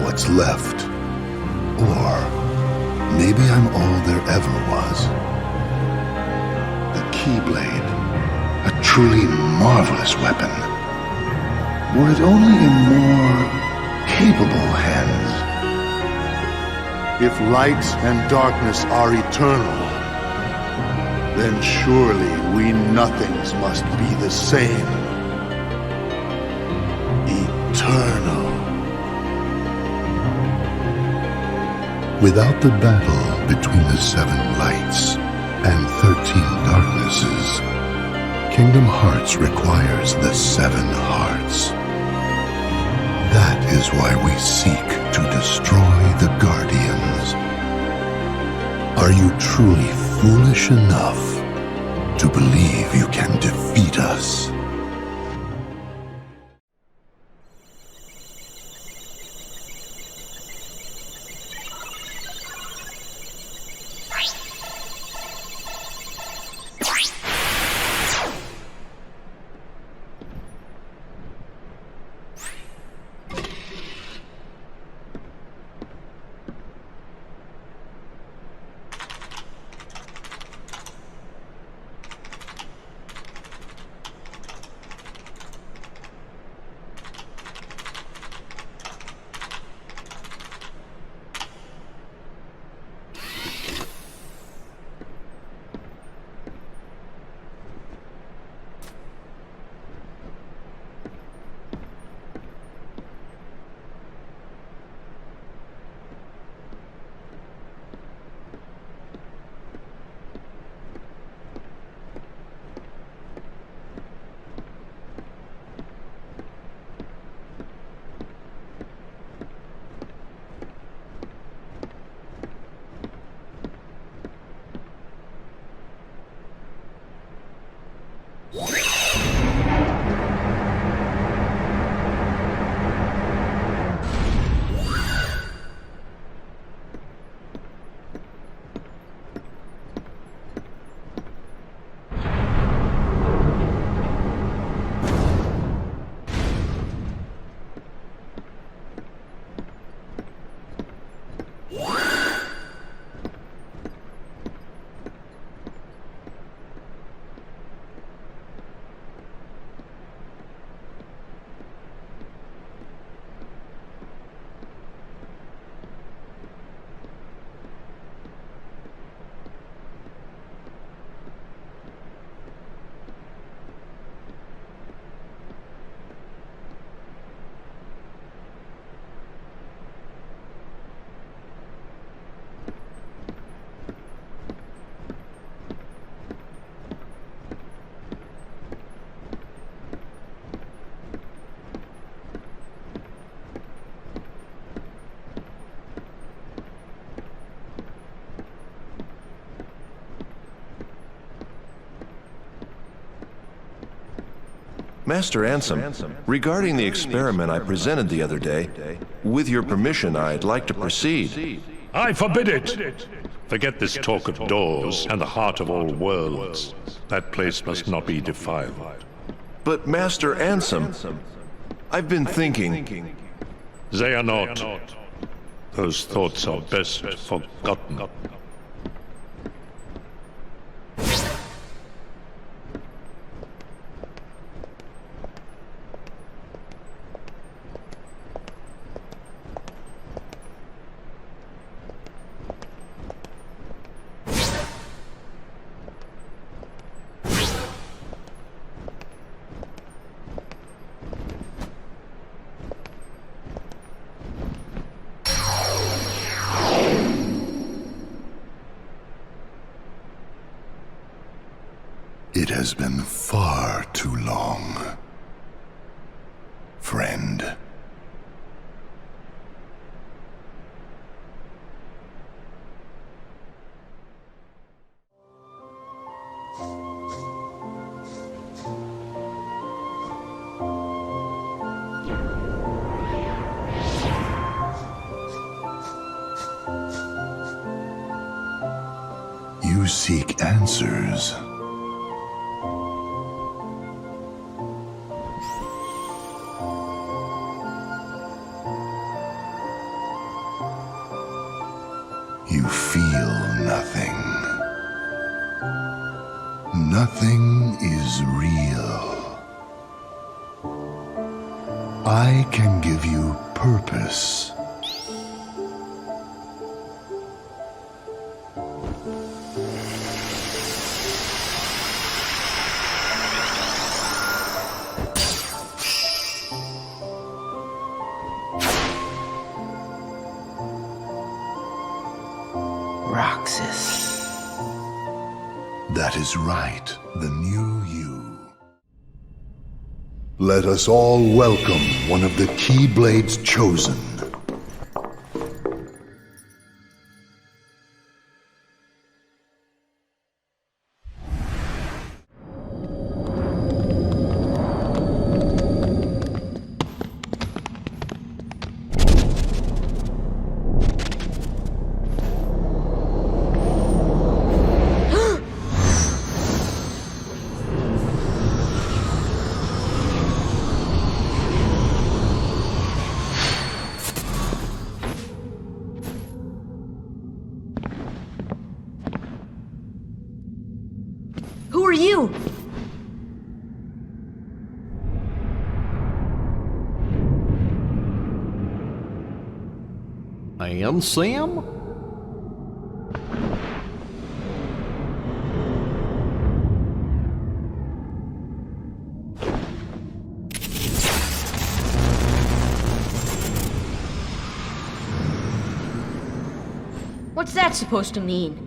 what's left. Or maybe I'm all there ever was. The Keyblade, a truly marvelous weapon. Were it only in more capable hands. If light and darkness are eternal, then surely we nothings must be the same. Eternal. Without the battle between the 7 lights and 13 darknesses, Kingdom Hearts requires the 7 hearts. That is why we seek to destroy the Guardians. Are you truly foolish enough to believe you can defeat us? Master Ansem, regarding the experiment I presented the other day, with your permission, I'd like to proceed. I forbid it! Forget this talk of doors and the heart of all worlds. That place must not be defiled. But Master Ansem, I've been thinking... They are not. Those thoughts are best forgotten. It has been far too long, friend. You seek answers. feel nothing. Nothing is real. I can give you purpose. Roxas. That is right, the new you. Let us all welcome one of the Keyblades chosen. Who are you? Ansem? What's that supposed to mean?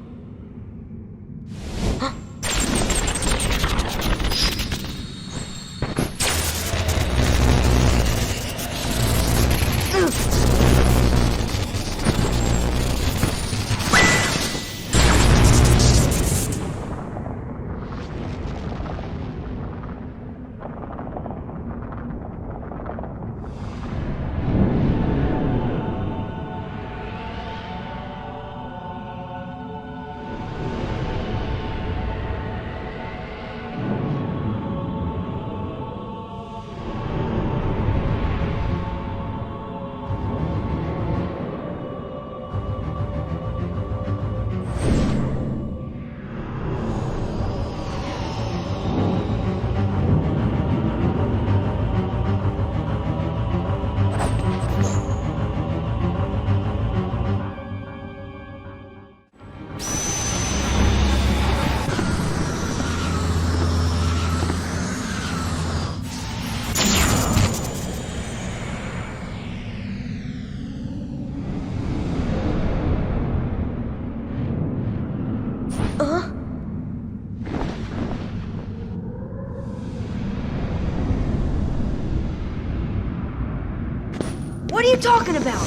What are you talking about?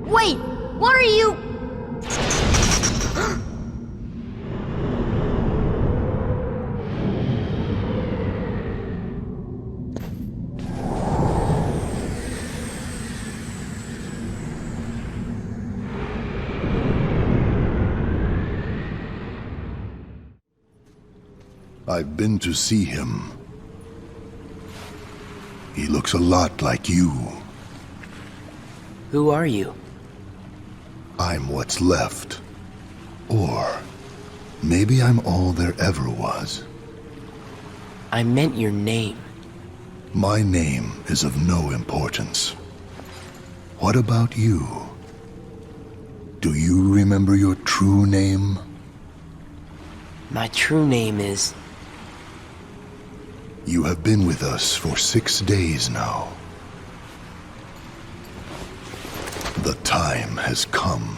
Wait, what are you? I've been to see him. He looks a lot like you. Who are you? I'm what's left. Or maybe I'm all there ever was. I meant your name. My name is of no importance. What about you? Do you remember your true name? My true name is... You have been with us for 6 days now. The time has come.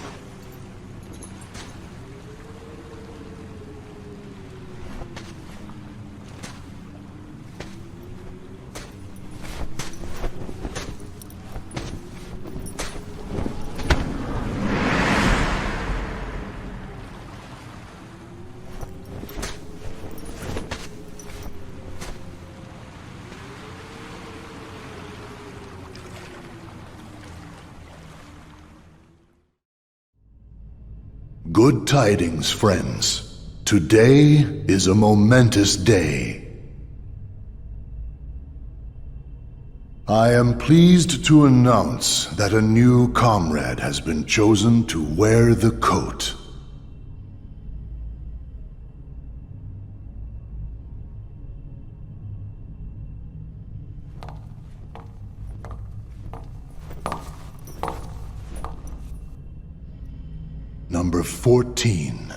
Good tidings, friends. Today is a momentous day. I am pleased to announce that a new comrade has been chosen to wear the coat. Number 14.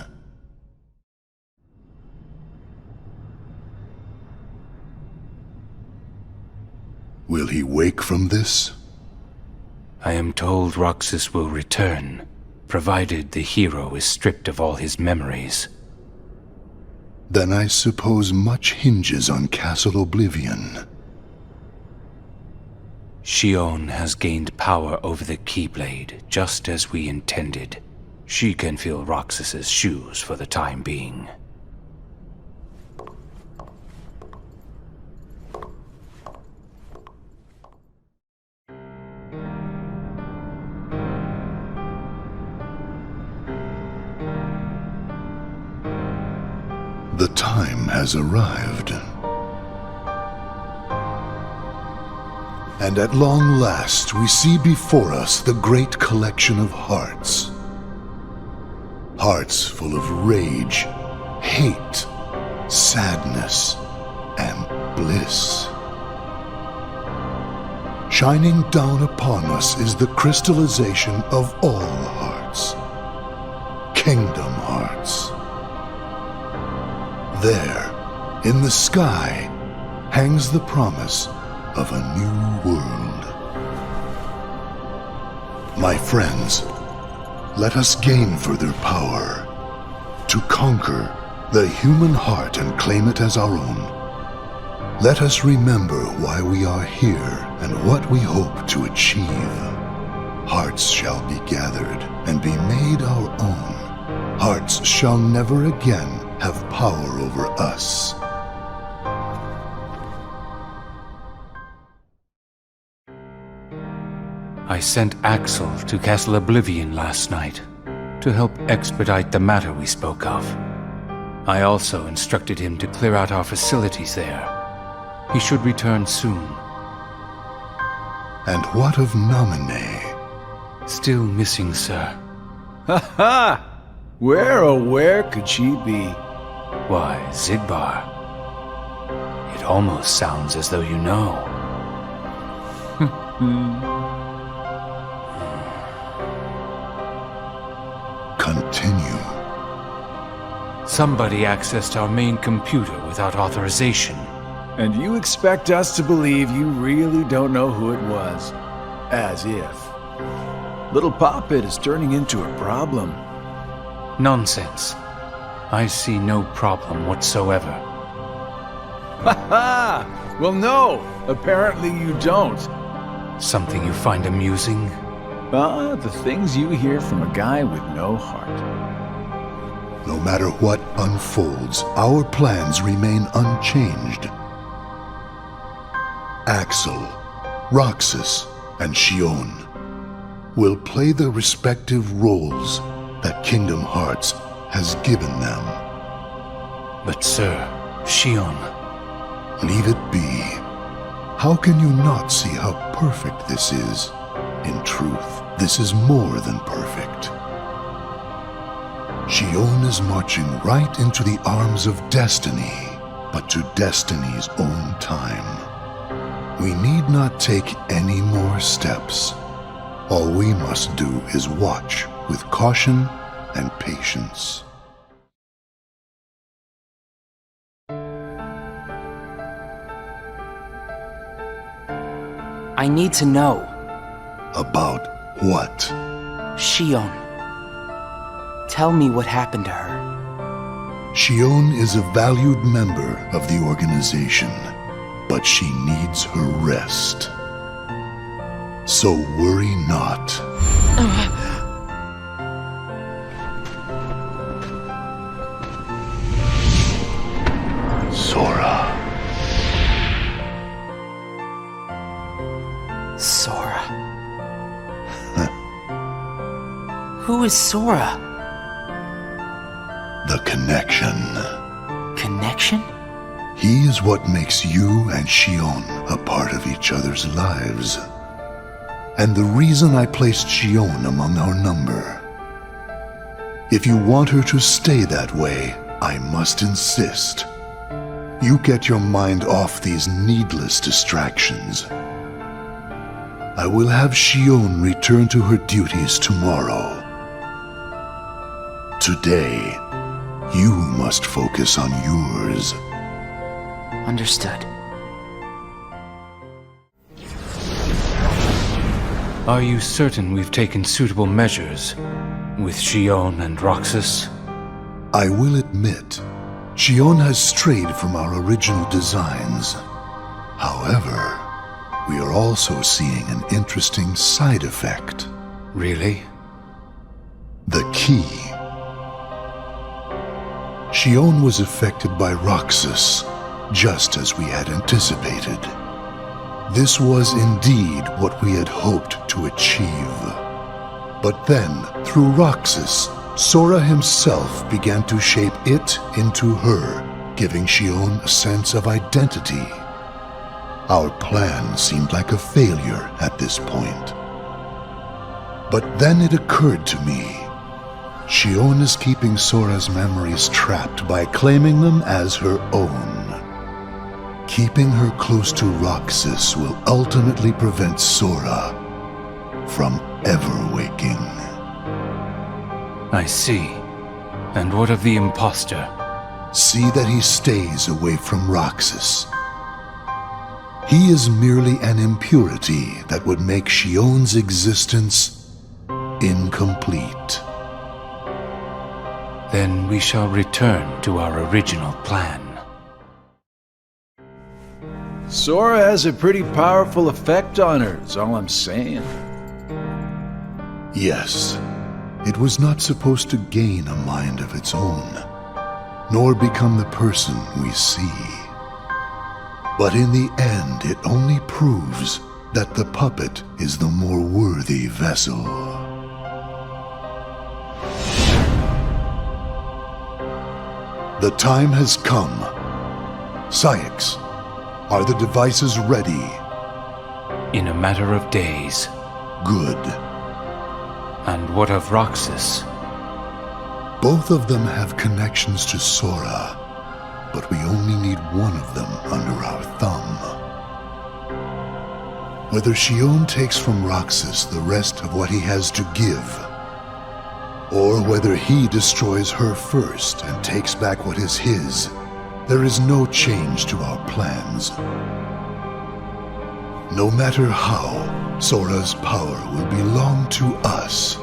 Will he wake from this? I am told Roxas will return, provided the hero is stripped of all his memories. Then I suppose much hinges on Castle Oblivion. Xion has gained power over the Keyblade, just as we intended. She can fill Roxas's shoes for the time being. The time has arrived. And at long last, we see before us the great collection of hearts. Hearts full of rage, hate, sadness, and bliss. Shining down upon us is the crystallization of all hearts. Kingdom Hearts. There, in the sky, hangs the promise of a new world. My friends, let us gain further power to conquer the human heart and claim it as our own. Let us remember why we are here and what we hope to achieve. Hearts shall be gathered and be made our own. Hearts shall never again have power over us. I sent Axel to Castle Oblivion last night to help expedite the matter we spoke of. I also instructed him to clear out our facilities there. He should return soon. And what of Nominee? Still missing, sir. Ha ha! Where, oh where could she be? Why, Zigbar. It almost sounds as though you know. Continue. Somebody accessed our main computer without authorization. And you expect us to believe you really don't know who it was? As if. Little Poppet is turning into a problem. Nonsense. I see no problem whatsoever. Ha ha! Well, no! Apparently you don't. Something you find amusing? The things you hear from a guy with no heart. No matter what unfolds, our plans remain unchanged. Axel, Roxas, and Xion will play the respective roles that Kingdom Hearts has given them. But sir, Xion... Leave it be. How can you not see how perfect this is? In truth, this is more than perfect. Xion is marching right into the arms of destiny, but to destiny's own time. We need not take any more steps. All we must do is watch with caution and patience. I need to know. About what? Xion. Tell me what happened to her. Xion is a valued member of the organization, but she needs her rest. So worry not. Sora. Sora. Who is Sora? The connection. Connection? He is what makes you and Xion a part of each other's lives. And the reason I placed Xion among our number. If you want her to stay that way, I must insist. You get your mind off these needless distractions. I will have Xion return to her duties tomorrow. Today, you must focus on yours. Understood. Are you certain we've taken suitable measures with Xion and Roxas? I will admit, Xion has strayed from our original designs. However, we are also seeing an interesting side effect. Really? The key. Xion was affected by Roxas, just as we had anticipated. This was indeed what we had hoped to achieve. But then, through Roxas, Sora himself began to shape it into her, giving Xion a sense of identity. Our plan seemed like a failure at this point. But then it occurred to me. Xion is keeping Sora's memories trapped by claiming them as her own. Keeping her close to Roxas will ultimately prevent Sora from ever waking. I see. And what of the imposter? See that he stays away from Roxas. He is merely an impurity that would make Xion's existence incomplete. Then we shall return to our original plan. Sora has a pretty powerful effect on her, is all I'm saying. Yes, it was not supposed to gain a mind of its own, nor become the person we see. But in the end, it only proves that the puppet is the more worthy vessel. The time has come. Syx, are the devices ready? In a matter of days. Good. And what of Roxas? Both of them have connections to Sora, but we only need one of them under our thumb. Whether Xion takes from Roxas the rest of what he has to give, or whether he destroys her first and takes back what is his, there is no change to our plans. No matter how, Sora's power will belong to us.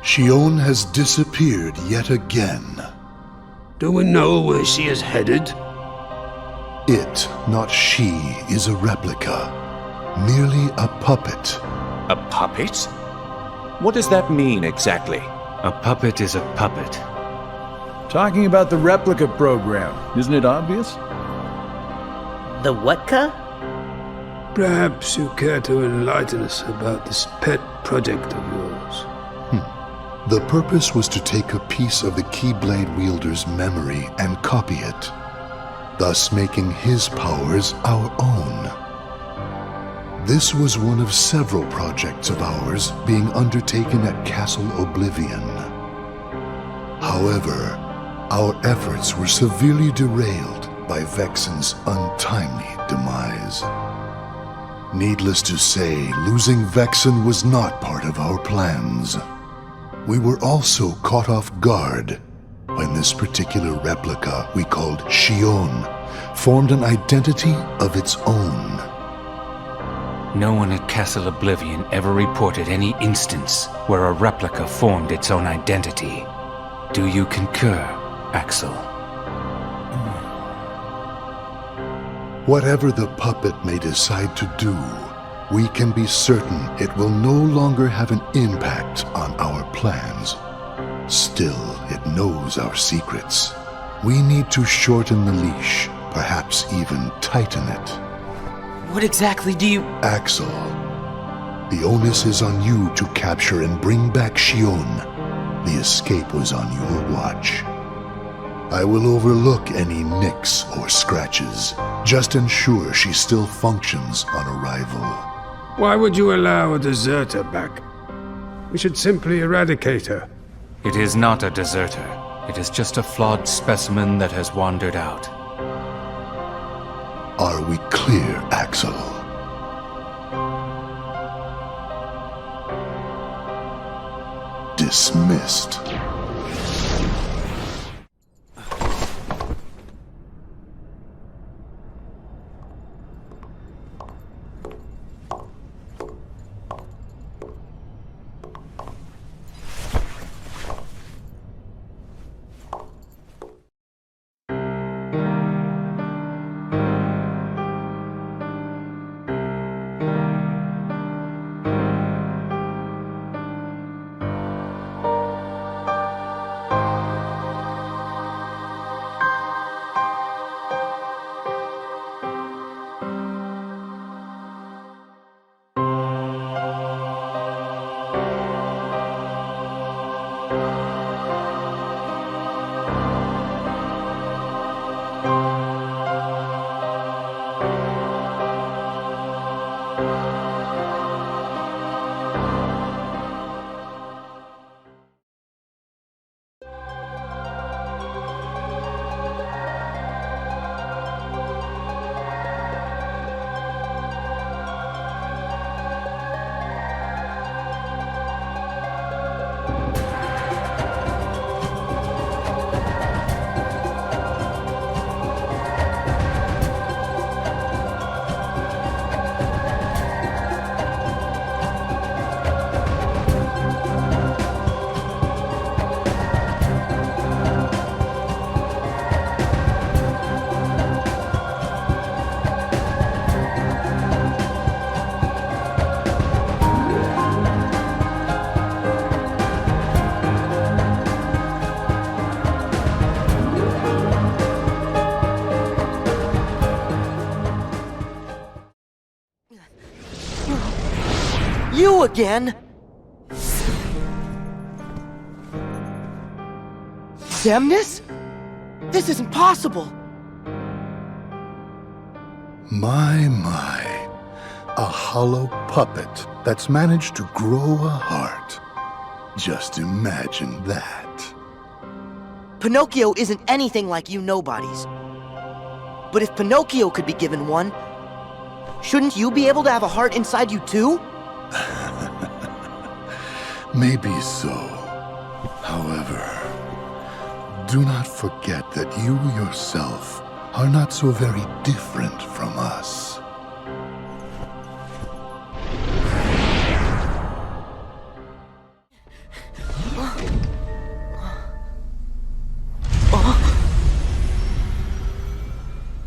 Xion has disappeared yet again. Do we know where she is headed? It, not she, is a replica. Merely a puppet. A puppet? What does that mean exactly? A puppet is a puppet. Talking about the Replica program, isn't it obvious? The what-ka? Perhaps you care to enlighten us about this pet project of yours. The purpose was to take a piece of the Keyblade wielder's memory and copy it, thus making his powers our own. This was one of several projects of ours being undertaken at Castle Oblivion. However, our efforts were severely derailed by Vexen's untimely demise. Needless to say, losing Vexen was not part of our plans. We were also caught off guard when this particular replica we called Xion formed an identity of its own. No one at Castle Oblivion ever reported any instance where a replica formed its own identity. Do you concur, Axel? Whatever the puppet may decide to do, we can be certain it will no longer have an impact on our plans. Still, it knows our secrets. We need to shorten the leash, perhaps even tighten it. What exactly do you... Axel, the onus is on you to capture and bring back Xion. The escape was on your watch. I will overlook any nicks or scratches. Just ensure she still functions on arrival. Why would you allow a deserter back? We should simply eradicate her. It is not a deserter. It is just a flawed specimen that has wandered out. Are we clear, Axel? Dismissed. You again? Xemnas? This isn't possible! My. A hollow puppet that's managed to grow a heart. Just imagine that. Pinocchio isn't anything like you nobodies. But if Pinocchio could be given one, shouldn't you be able to have a heart inside you too? Maybe so. However, do not forget that you yourself are not so very different from us.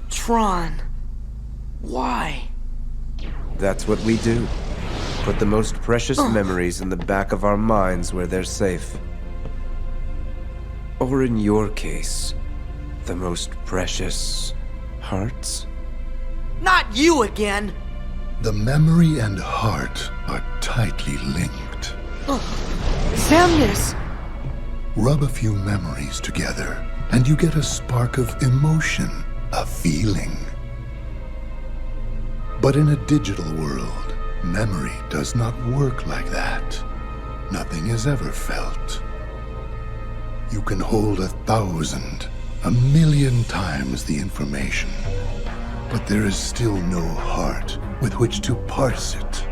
Tron. Why? That's what we do. Put the most precious memories in the back of our minds where they're safe. Or in your case, the most precious hearts? Not you again! The memory and heart are tightly linked. Xemnas! Rub a few memories together, and you get a spark of emotion, a feeling. But in a digital world, memory does not work like that. Nothing is ever felt. You can hold 1,000, 1,000,000 times the information, but there is still no heart with which to parse it.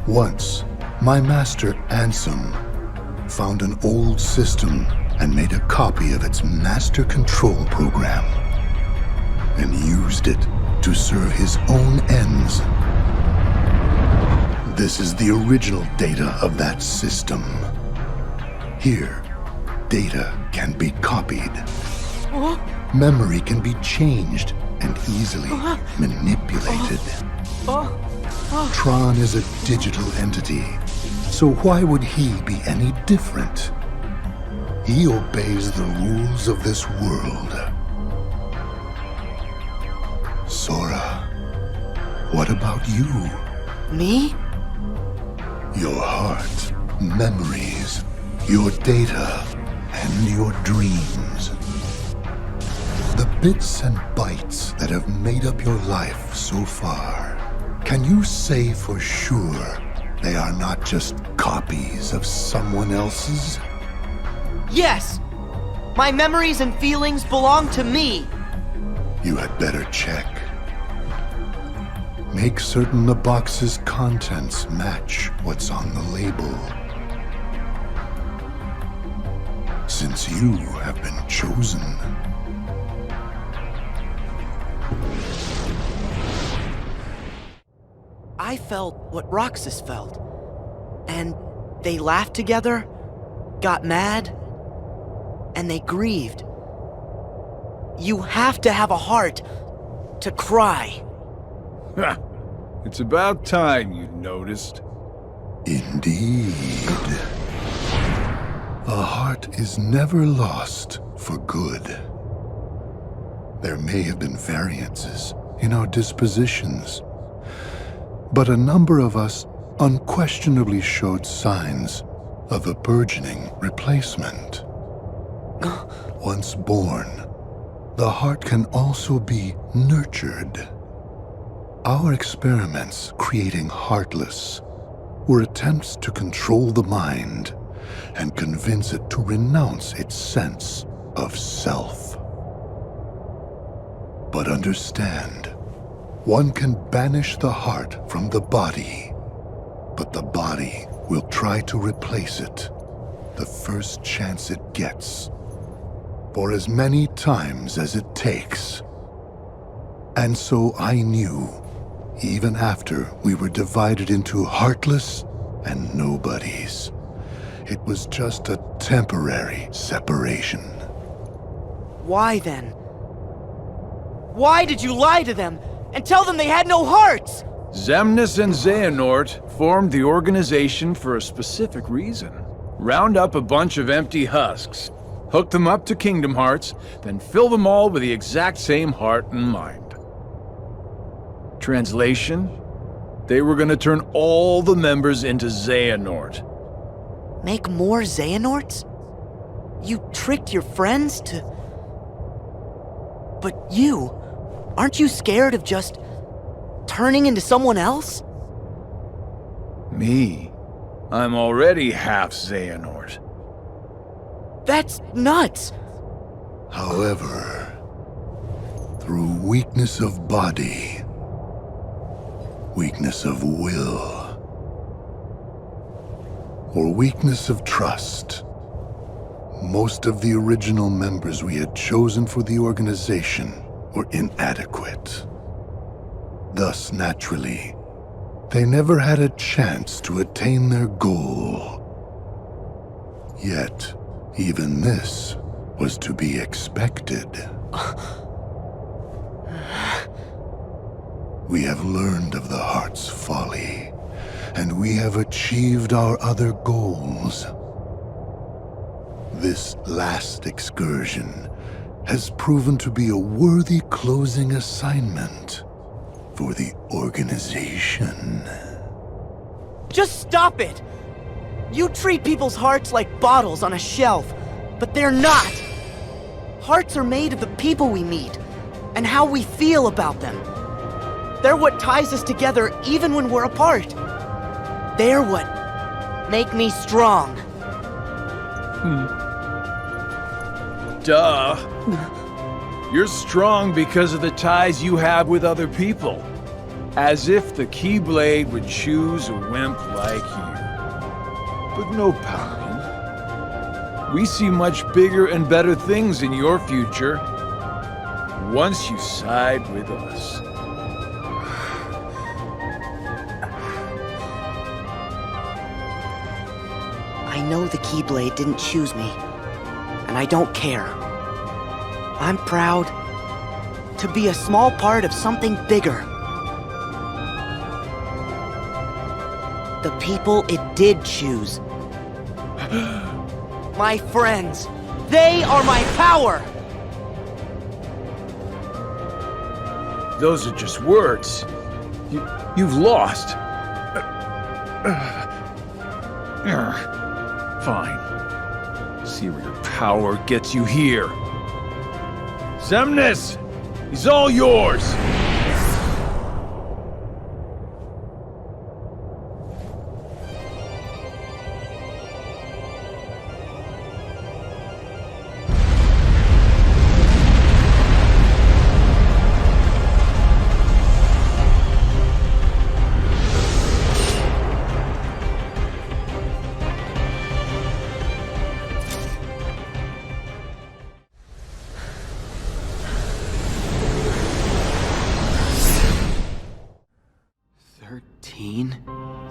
Once, my master Ansem found an old system and made a copy of its master control program, and used it to serve his own ends. This is the original data of that system. Here, data can be copied. Memory can be changed and easily manipulated. Tron is a digital entity, so why would he be any different? He obeys the rules of this world. Sora, what about you? Me? Your heart, memories, your data, and your dreams. The bits and bytes that have made up your life so far. Can you say for sure they are not just copies of someone else's? Yes! My memories and feelings belong to me! You had better check. Make certain the box's contents match what's on the label. Since you have been chosen. I felt what Roxas felt. And they laughed together, got mad, and they grieved. You have to have a heart to cry. It's about time you noticed. Indeed. A heart is never lost for good. There may have been variances in our dispositions, but a number of us unquestionably showed signs of a burgeoning replacement. Once born, the heart can also be nurtured. Our experiments creating Heartless were attempts to control the mind and convince it to renounce its sense of self. But understand, one can banish the heart from the body, but the body will try to replace it the first chance it gets, for as many times as it takes. And so I knew, even after we were divided into Heartless and Nobodies, it was just a temporary separation. Why then? Why did you lie to them and tell them they had no hearts? Xemnas and Xehanort formed the organization for a specific reason. Round up a bunch of empty husks, hook them up to Kingdom Hearts, then fill them all with the exact same heart and mind. Translation? They were gonna turn all the members into Xehanort. Make more Xehanorts? You tricked your friends to... But you... Aren't you scared of just... turning into someone else? Me? I'm already half Xehanort. That's nuts! However, through weakness of body, weakness of will, or weakness of trust, most of the original members we had chosen for the organization were inadequate. Thus, naturally, they never had a chance to attain their goal. Yet, even this was to be expected. We have learned of the heart's folly, and we have achieved our other goals. This last excursion has proven to be a worthy closing assignment for the organization. Just stop it! You treat people's hearts like bottles on a shelf, but they're not! Hearts are made of the people we meet, and how we feel about them. They're what ties us together even when we're apart. They're what make me strong. Duh. You're strong because of the ties you have with other people. As if the Keyblade would choose a wimp like you. But no pouting. We see much bigger and better things in your future once you side with us. I know the Keyblade didn't choose me, and I don't care. I'm proud to be a small part of something bigger. The people it did choose. My friends. They are my power! Those are just words. You've lost. Fine. See where your power gets you here. Xemnas! He's all yours!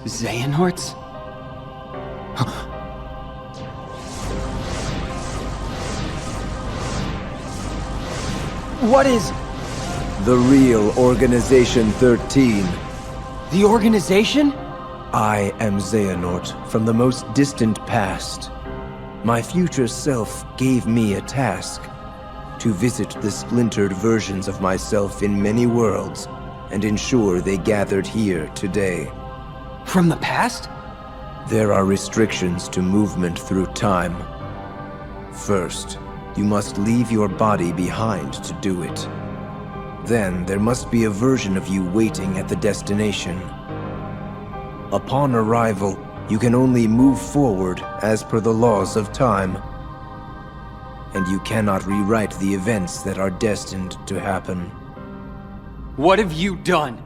Xehanorts? What is... The real Organization 13. the organization? I am Xehanort from the most distant past. My future self gave me a task. To visit the splintered versions of myself in many worlds and ensure they gathered here today. From the past? There are restrictions to movement through time. First, you must leave your body behind to do it. Then there must be a version of you waiting at the destination. Upon arrival, you can only move forward as per the laws of time. And you cannot rewrite the events that are destined to happen. What have you done?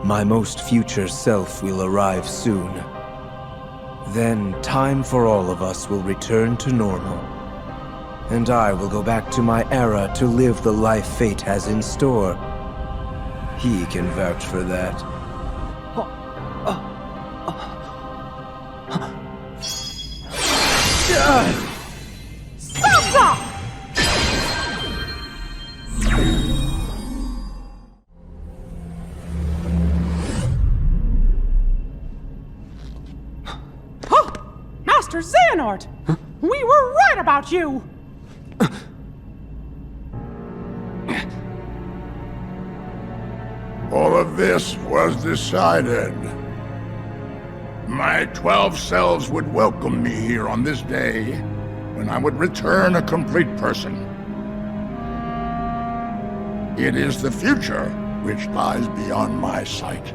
My most future self will arrive soon. Then time for all of us will return to normal. And I will go back to my era to live the life fate has in store. He can vouch for that. Master Xehanort! We were right about you! All of this was decided. My 12 selves would welcome me here on this day, when I would return a complete person. It is the future which lies beyond my sight.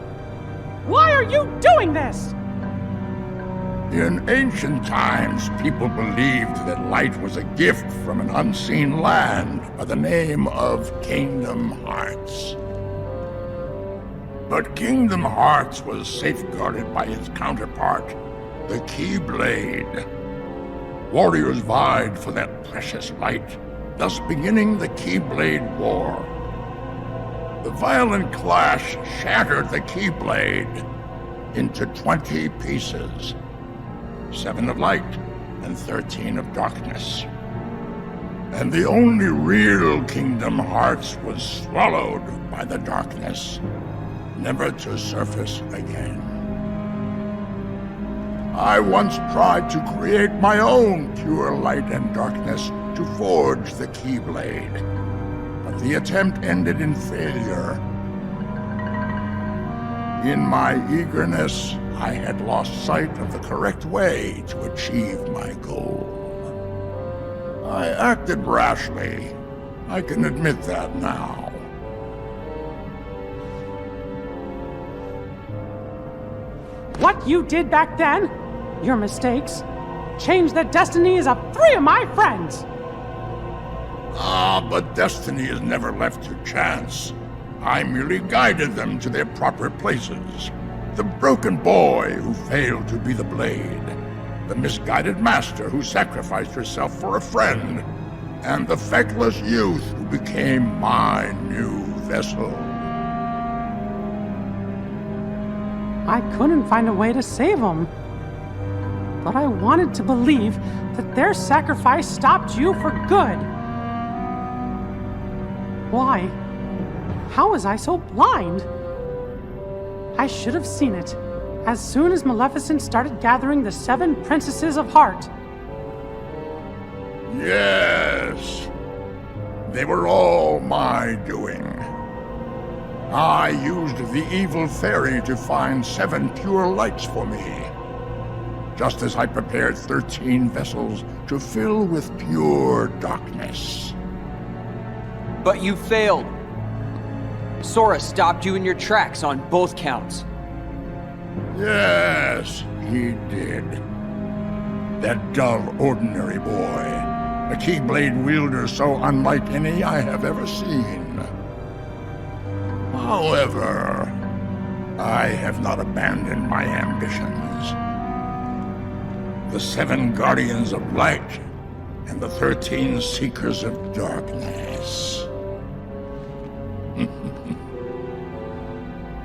Why are you doing this? In ancient times, people believed that light was a gift from an unseen land by the name of Kingdom Hearts. But Kingdom Hearts was safeguarded by its counterpart, the Keyblade. Warriors vied for that precious light, thus beginning the Keyblade War. The violent clash shattered the Keyblade into 20 pieces. 7 of light and 13 of darkness. And the only real Kingdom Hearts was swallowed by the darkness, never to surface again. I once tried to create my own pure light and darkness to forge the Keyblade, but the attempt ended in failure. In my eagerness, I had lost sight of the correct way to achieve my goal. I acted rashly. I can admit that now. What you did back then, your mistakes, changed the destinies of 3 of my friends! But destiny is never left to chance. I merely guided them to their proper places. The broken boy who failed to be the blade, the misguided master who sacrificed herself for a friend, and the feckless youth who became my new vessel. I couldn't find a way to save them. But I wanted to believe that their sacrifice stopped you for good. Why? How was I so blind? I should have seen it. as soon as Maleficent started gathering the 7 Princesses of Heart. Yes. They were all my doing. I used the evil fairy to find 7 pure lights for me, just as I prepared 13 vessels to fill with pure darkness. But you failed. Sora stopped you in your tracks on both counts. Yes, he did. That dull, ordinary boy. A Keyblade wielder so unlike any I have ever seen. However, I have not abandoned my ambitions. The 7 Guardians of Light and the 13 Seekers of Darkness.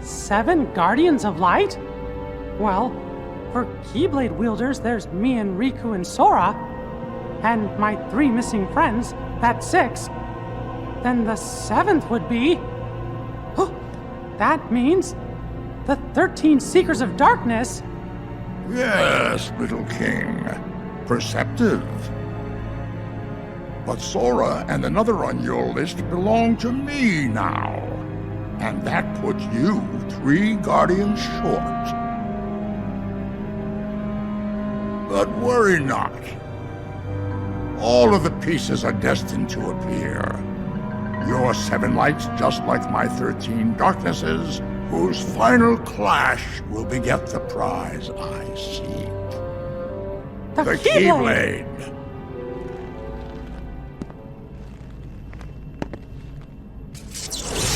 7 Guardians of Light? Well, for Keyblade wielders, there's me and Riku and Sora. And my 3 missing friends, that's 6. Then the 7th would be... That means the 13 Seekers of Darkness. Yes, little king. Perceptive. But Sora and another on your list belong to me now. And that puts you 3 Guardians short. But worry not. All of the pieces are destined to appear. Your 7 lights, just like my 13 darknesses, whose final clash will beget the prize I seek. The Keyblade!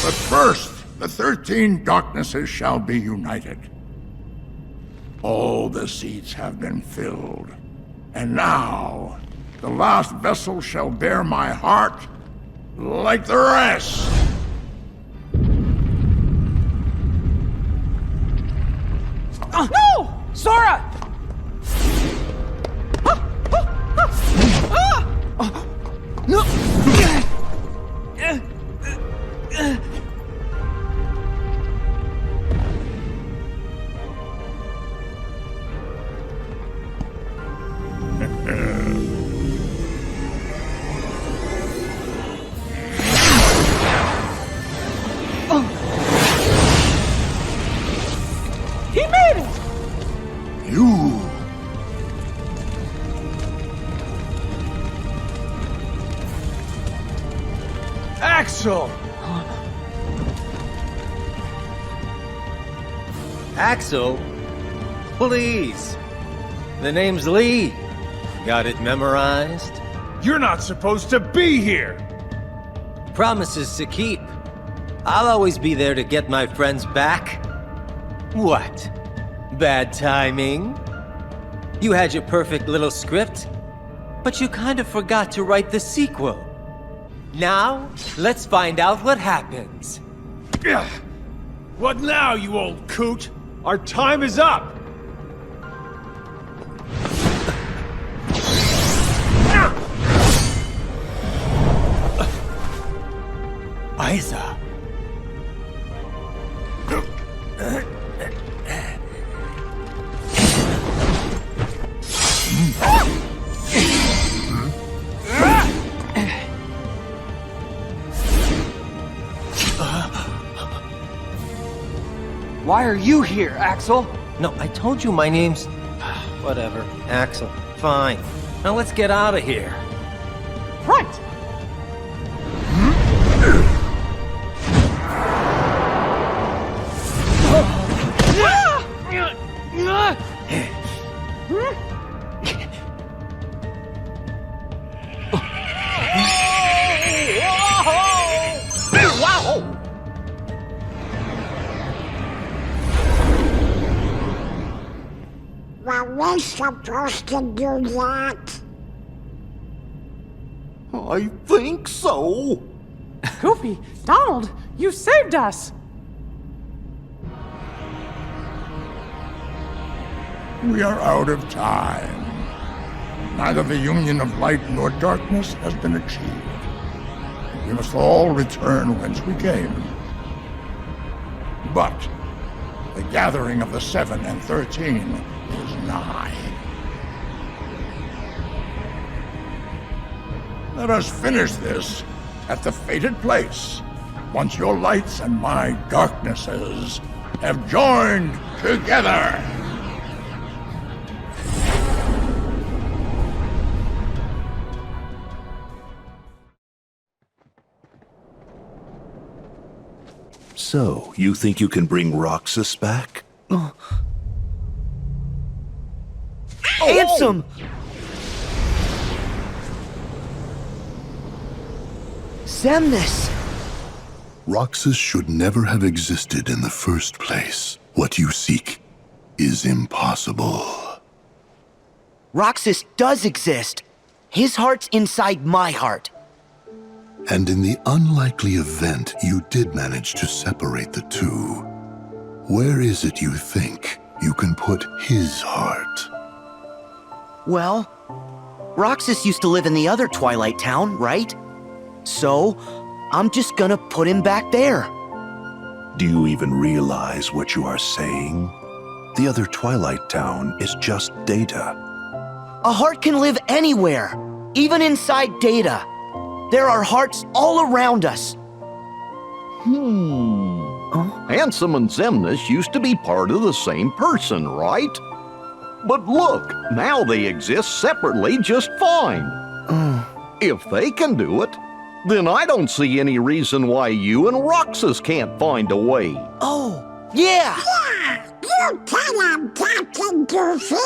But first, the 13 darknesses shall be united. All the seats have been filled. And now, the last vessel shall bear my heart like the rest. No! Sora! No! He made it! You... Axel! Axel? Please. The name's Lee. Got it memorized? You're not supposed to be here! Promises to keep. I'll always be there to get my friends back. What? Bad timing? You had your perfect little script, but you kind of forgot to write the sequel. Now, let's find out what happens. What now, you old coot? Our time is up! Isa. Why are you here, Axel? No, I told you my name's... Whatever. Axel. Fine. Now let's get out of here. Right! Were we supposed to do that? I think so. Goofy, Donald, you saved us! We are out of time. Neither the union of light nor darkness has been achieved. We must all return whence we came. But the The gathering of the 7 and 13 is nigh. Let us finish this at the fated place, once your lights and my darknesses have joined together. So, you think you can bring Roxas back? Ansem! Xemnas! Roxas should never have existed in the first place. What you seek is impossible. Roxas does exist. His heart's inside my heart. And in the unlikely event you did manage to separate the two, where is it you think you can put his heart? Well, Roxas used to live in the other Twilight Town, right? So, I'm just gonna put him back there. Do you even realize what you are saying? The other Twilight Town is just data. A heart can live anywhere, even inside data. There are hearts all around us. Ansem and Xemnas used to be part of the same person, right? But look, now they exist separately just fine. If they can do it, then I don't see any reason why you and Roxas can't find a way. Oh, yeah! Yeah, you tell him, Captain Goofy!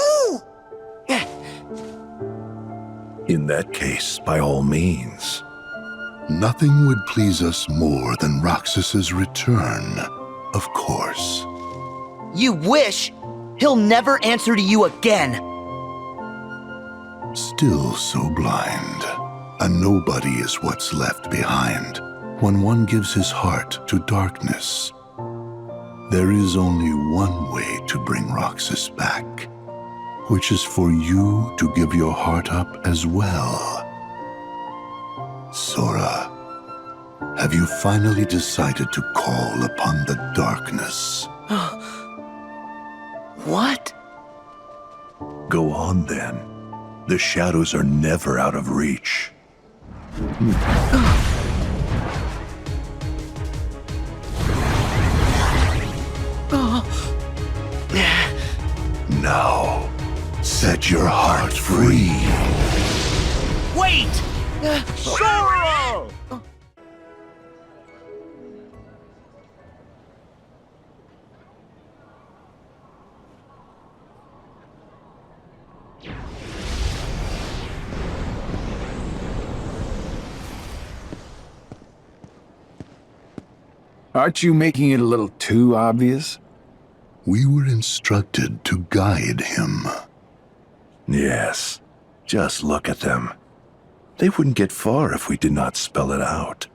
In that case, by all means. Nothing would please us more than Roxas's return, of course. You wish? He'll never answer to you again. Still so blind. A nobody is what's left behind when one gives his heart to darkness. There is only one way to bring Roxas back, which is for you to give your heart up as well. Sora, have you finally decided to call upon the darkness? What? Go on then. The shadows are never out of reach. Now, set your heart free. Wait! Sora! Aren't you making it a little too obvious? We were instructed to guide him. Yes, just look at them. They wouldn't get far if we did not spell it out.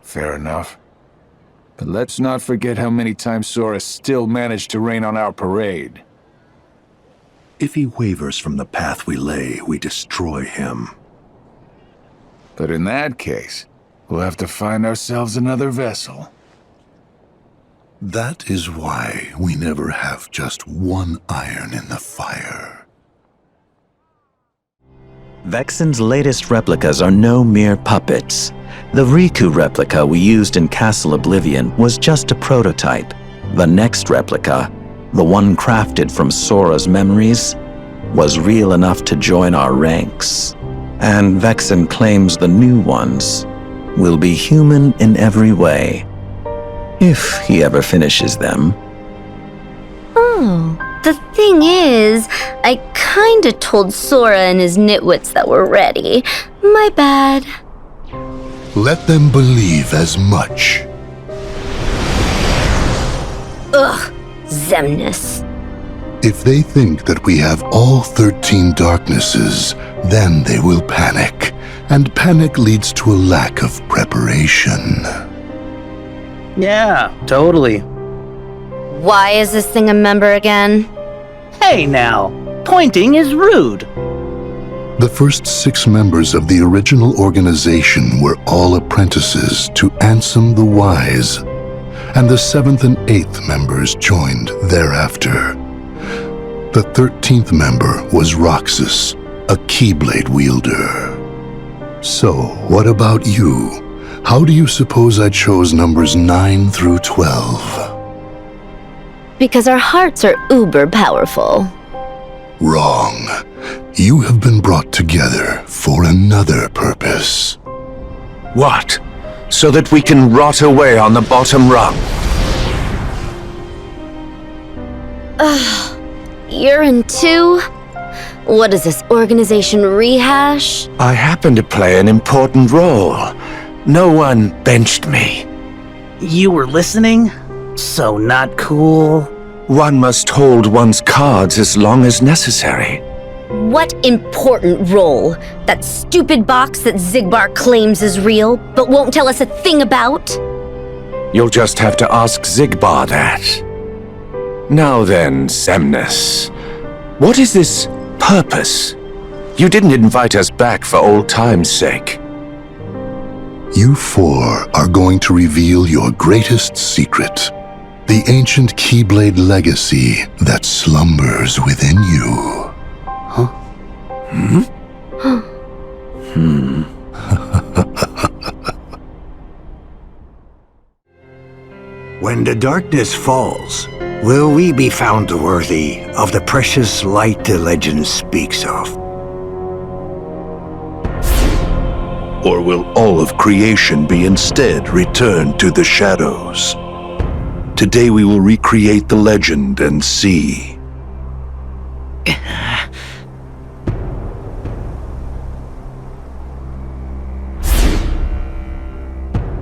Fair enough. But let's not forget how many times Sora still managed to rain on our parade. If he wavers from the path we lay, we destroy him. But in that case, we'll have to find ourselves another vessel. That is why we never have just one iron in the fire. Vexen's latest replicas are no mere puppets. The Riku replica we used in Castle Oblivion was just a prototype. The next replica, the one crafted from Sora's memories, was real enough to join our ranks. And Vexen claims the new ones will be human in every way. If he ever finishes them. Oh, the thing is, I kinda told Sora and his nitwits that we're ready. My bad. Let them believe as much. Ugh, Xemnas. If they think that we have all 13 darknesses, then they will panic. And panic leads to a lack of preparation. Yeah, totally. Why is this thing a member again? Hey now, pointing is rude. The first 6 members of the original organization were all apprentices to Ansem the Wise. and the 7th and 8th members joined thereafter. The 13th member was Roxas, a Keyblade wielder. So, what about you? How do you suppose I chose numbers 9 through 12? Because our hearts are uber powerful. Wrong. You have been brought together for another purpose. What? So that we can rot away on the bottom rung? You're in too? What is this, organization rehash? I happen to play an important role. No one benched me. You were listening? So not cool. One must hold one's cards as long as necessary. What important role? That stupid box that Xigbar claims is real, but won't tell us a thing about? You'll just have to ask Xigbar that. Now then, Xemnas, what is this purpose? You didn't invite us back for old time's sake. You four are going to reveal your greatest secret. The ancient Keyblade legacy that slumbers within you. Huh? When the darkness falls, will we be found worthy of the precious light the legend speaks of? Or will all of creation be instead returned to the shadows? Today we will recreate the legend and see.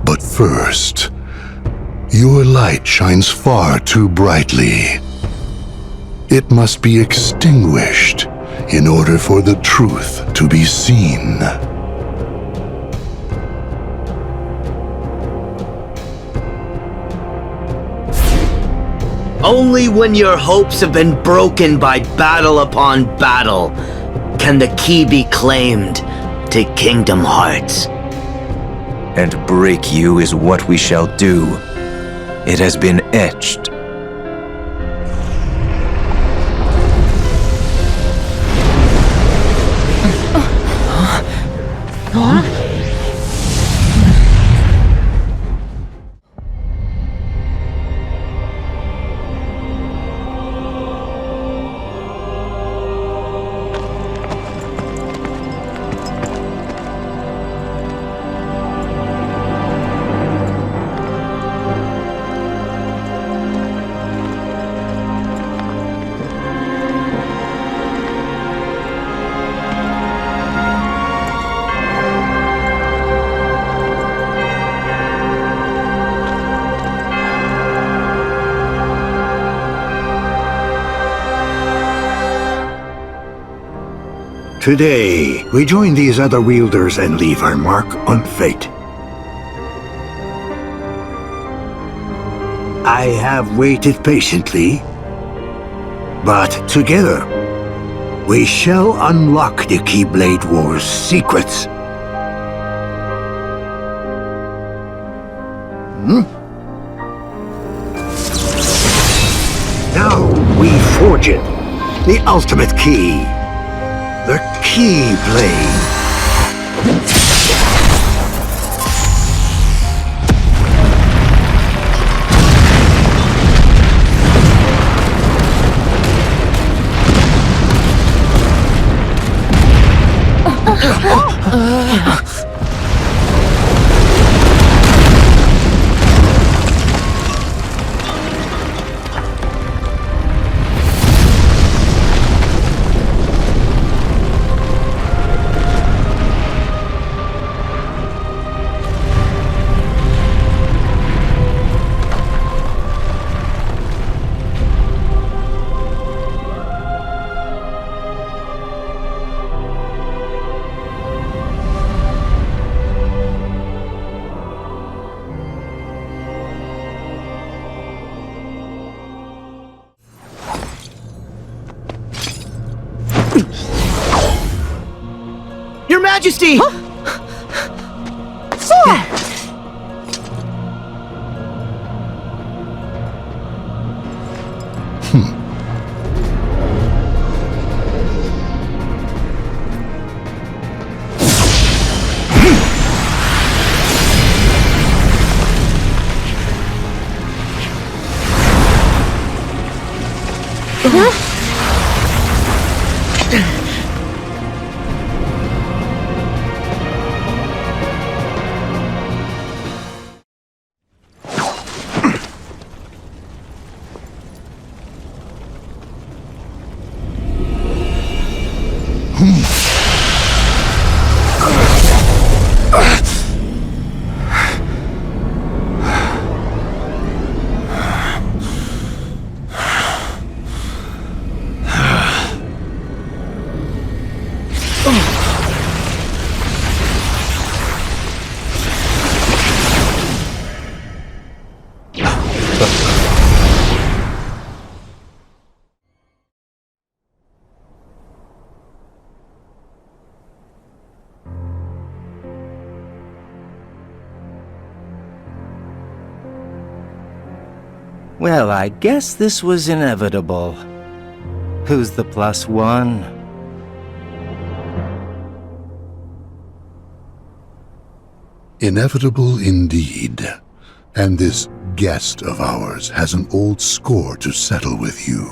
But first, your light shines far too brightly. It must be extinguished in order for the truth to be seen. Only when your hopes have been broken by battle upon battle can the key be claimed to Kingdom Hearts. And break you is what we shall do. It has been etched. Today, we join these other wielders and leave our mark on fate. I have waited patiently, but together, we shall unlock the Keyblade War's secrets. Now we forge it, the ultimate key. The Keyblade. Your Majesty! Huh? Well, I guess this was inevitable. Who's the +1? Inevitable indeed. And this guest of ours has an old score to settle with you.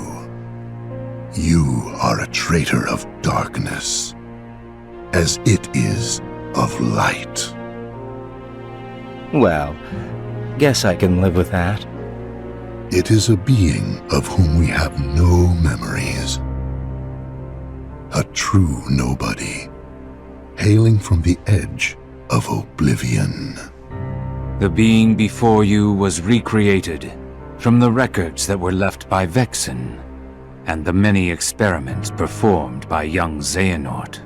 You are a traitor of darkness, as it is of light. Well, guess I can live with that. It is a being of whom we have no memories. A true nobody, hailing from the edge of oblivion. The being before you was recreated from the records that were left by Vexen and the many experiments performed by young Xehanort.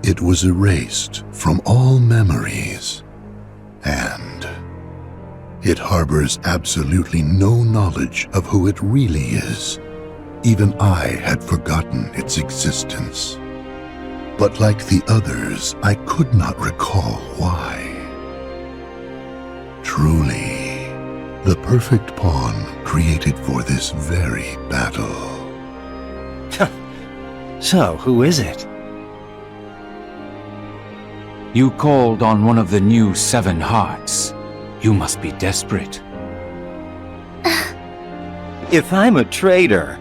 It was erased from all memories, and it harbors absolutely no knowledge of who it really is. Even I had forgotten its existence. But like the others, I could not recall why. Truly, the perfect pawn created for this very battle. So, who is it? You called on one of the new 7 hearts. You must be desperate. If I'm a traitor,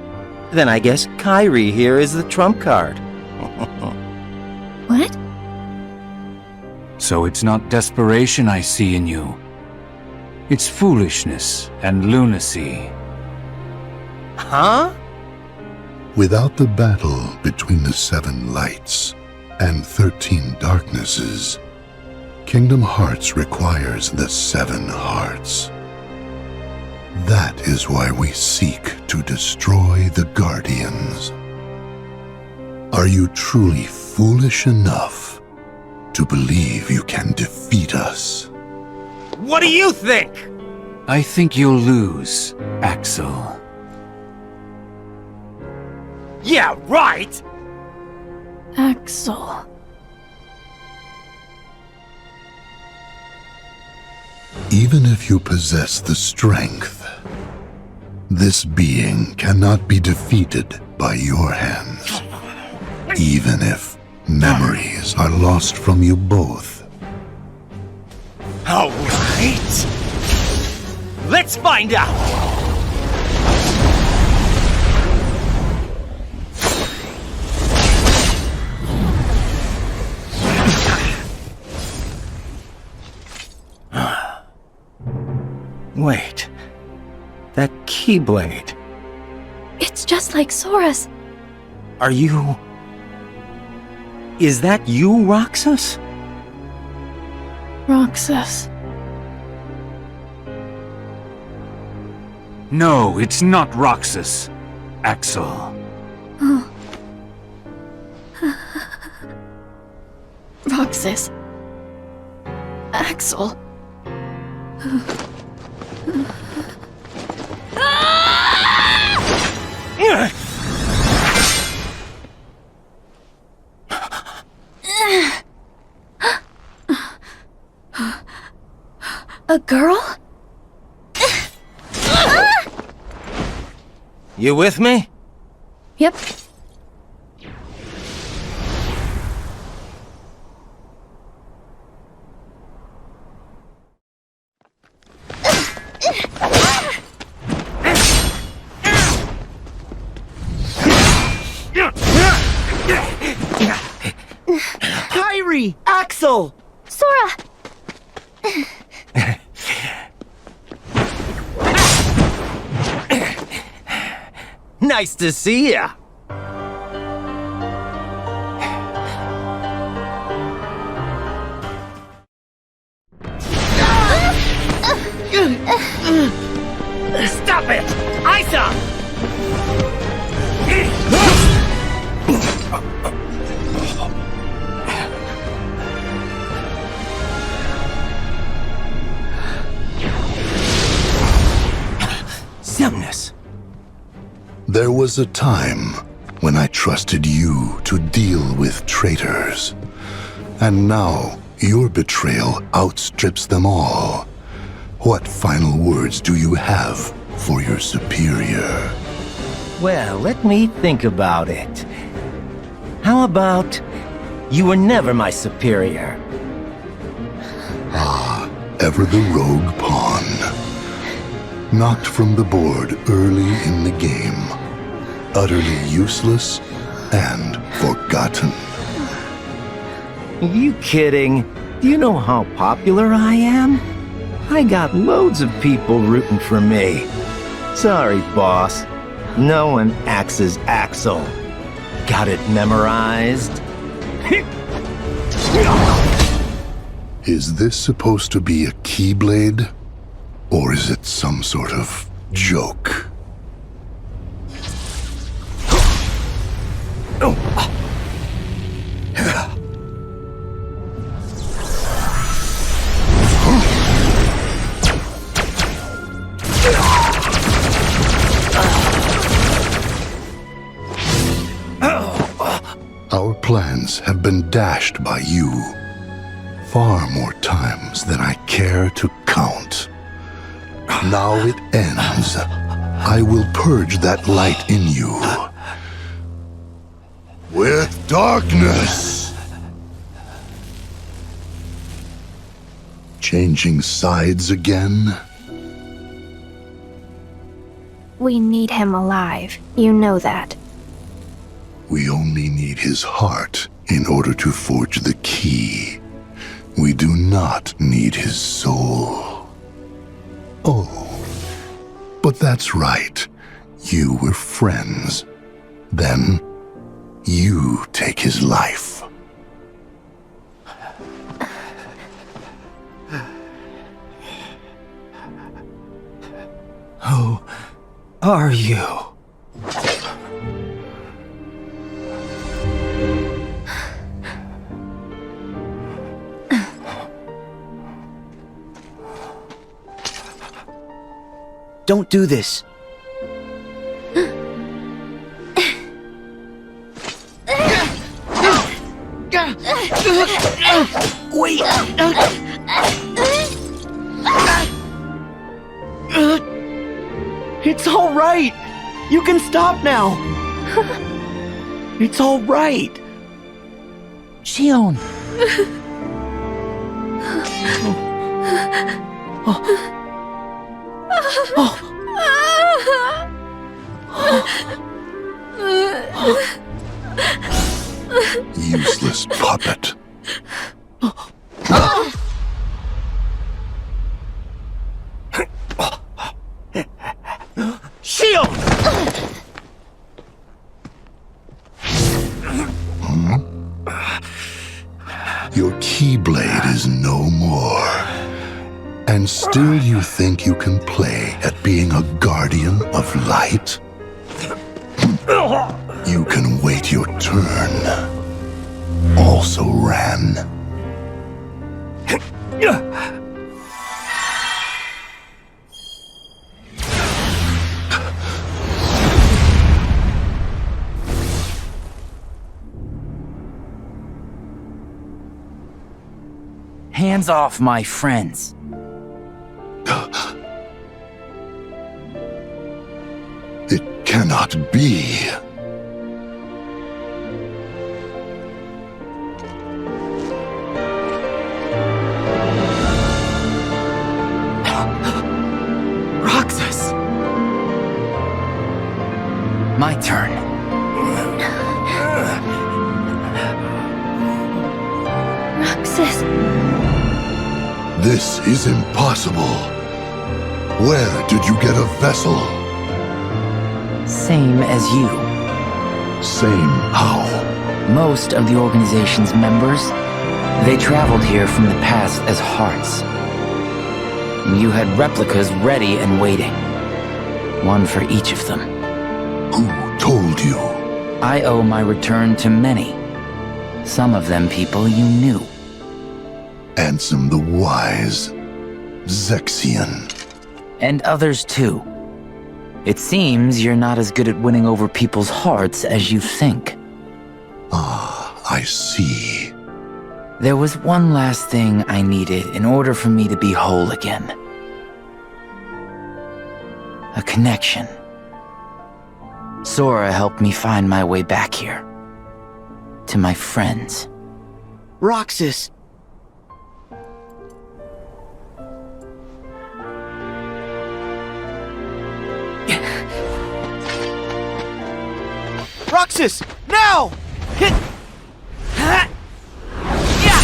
then I guess Kyrie here is the trump card. What? So it's not desperation I see in you. It's foolishness and lunacy. Huh? Without the battle between the 7 lights and 13 darknesses, Kingdom Hearts requires the 7 hearts. That is why we seek to destroy the Guardians. Are you truly foolish enough to believe you can defeat us? What do you think? I think you'll lose, Axel. Yeah, right! Axel. Even if you possess the strength, this being cannot be defeated by your hands. Even if memories are lost from you both. All right. Let's find out! Wait. That Keyblade. It's just like Sora's. Are you... Is that you, Roxas? Roxas. No, it's not Roxas, Axel. Oh. Roxas. Axel. A girl? You with me? Yep. Kyrie! Axel! Sora! Nice to see ya! Xemnas! There was a time when I trusted you to deal with traitors. And now, your betrayal outstrips them all. What final words do you have for your superior? Well, let me think about it. How about you were never my superior? Ah, ever the rogue pawn. Knocked from the board early in the game. Utterly useless and forgotten. You kidding? Do you know how popular I am? I got loads of people rooting for me. Sorry, boss. No one axes Axel. Got it memorized? Is this supposed to be a Keyblade? Or is it some sort of joke? Our plans have been dashed by you far more times than I care to count. Now it ends. I will purge that light in you with darkness. Changing sides again? We need him alive. You know that. We only need his heart in order to forge the key. We do not need his soul. Oh, but that's right. You were friends. Then, you take his life. Who are you? Don't do this. Wait! It's all right! You can stop now! It's all right! Xion! Useless puppet. Shield! Your Keyblade is no more. And still you think you can play at being a guardian of light? You can wait your turn. Also ran. Hands off my friends. It cannot be. Roxas! My turn. Roxas. This is impossible. Where did you get a vessel? Same as you. Same how? Most of the organization's members, they traveled here from the past as hearts. You had replicas ready and waiting. One for each of them. Who told you? I owe my return to many. Some of them people you knew. Ansem the Wise, Zexion. And others too. It seems you're not as good at winning over people's hearts as you think. Ah, I see. There was one last thing I needed in order for me to be whole again. A connection. Sora helped me find my way back here. To my friends. Roxas! Roxas! Now! Hit! Ha! Yeah!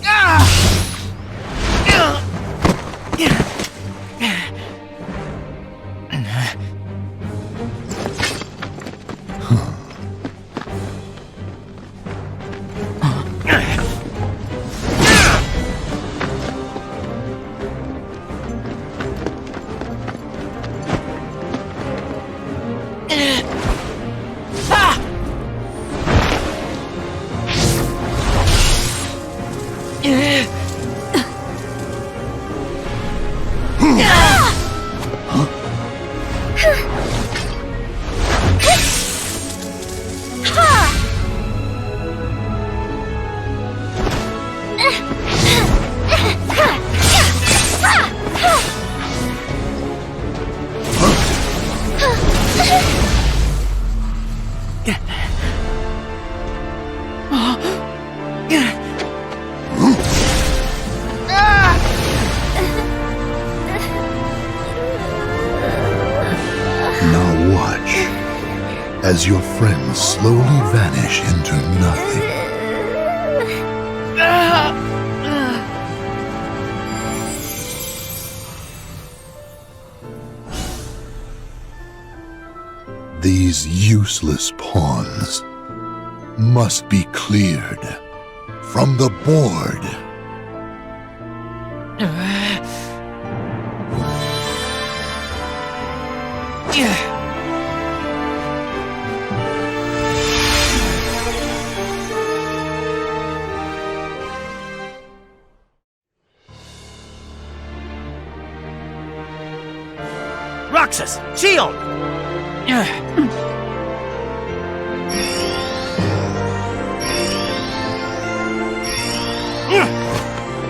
Ah! Yeah! As your friends slowly vanish into nothing. These useless pawns must be cleared from the board. Roxas, shield!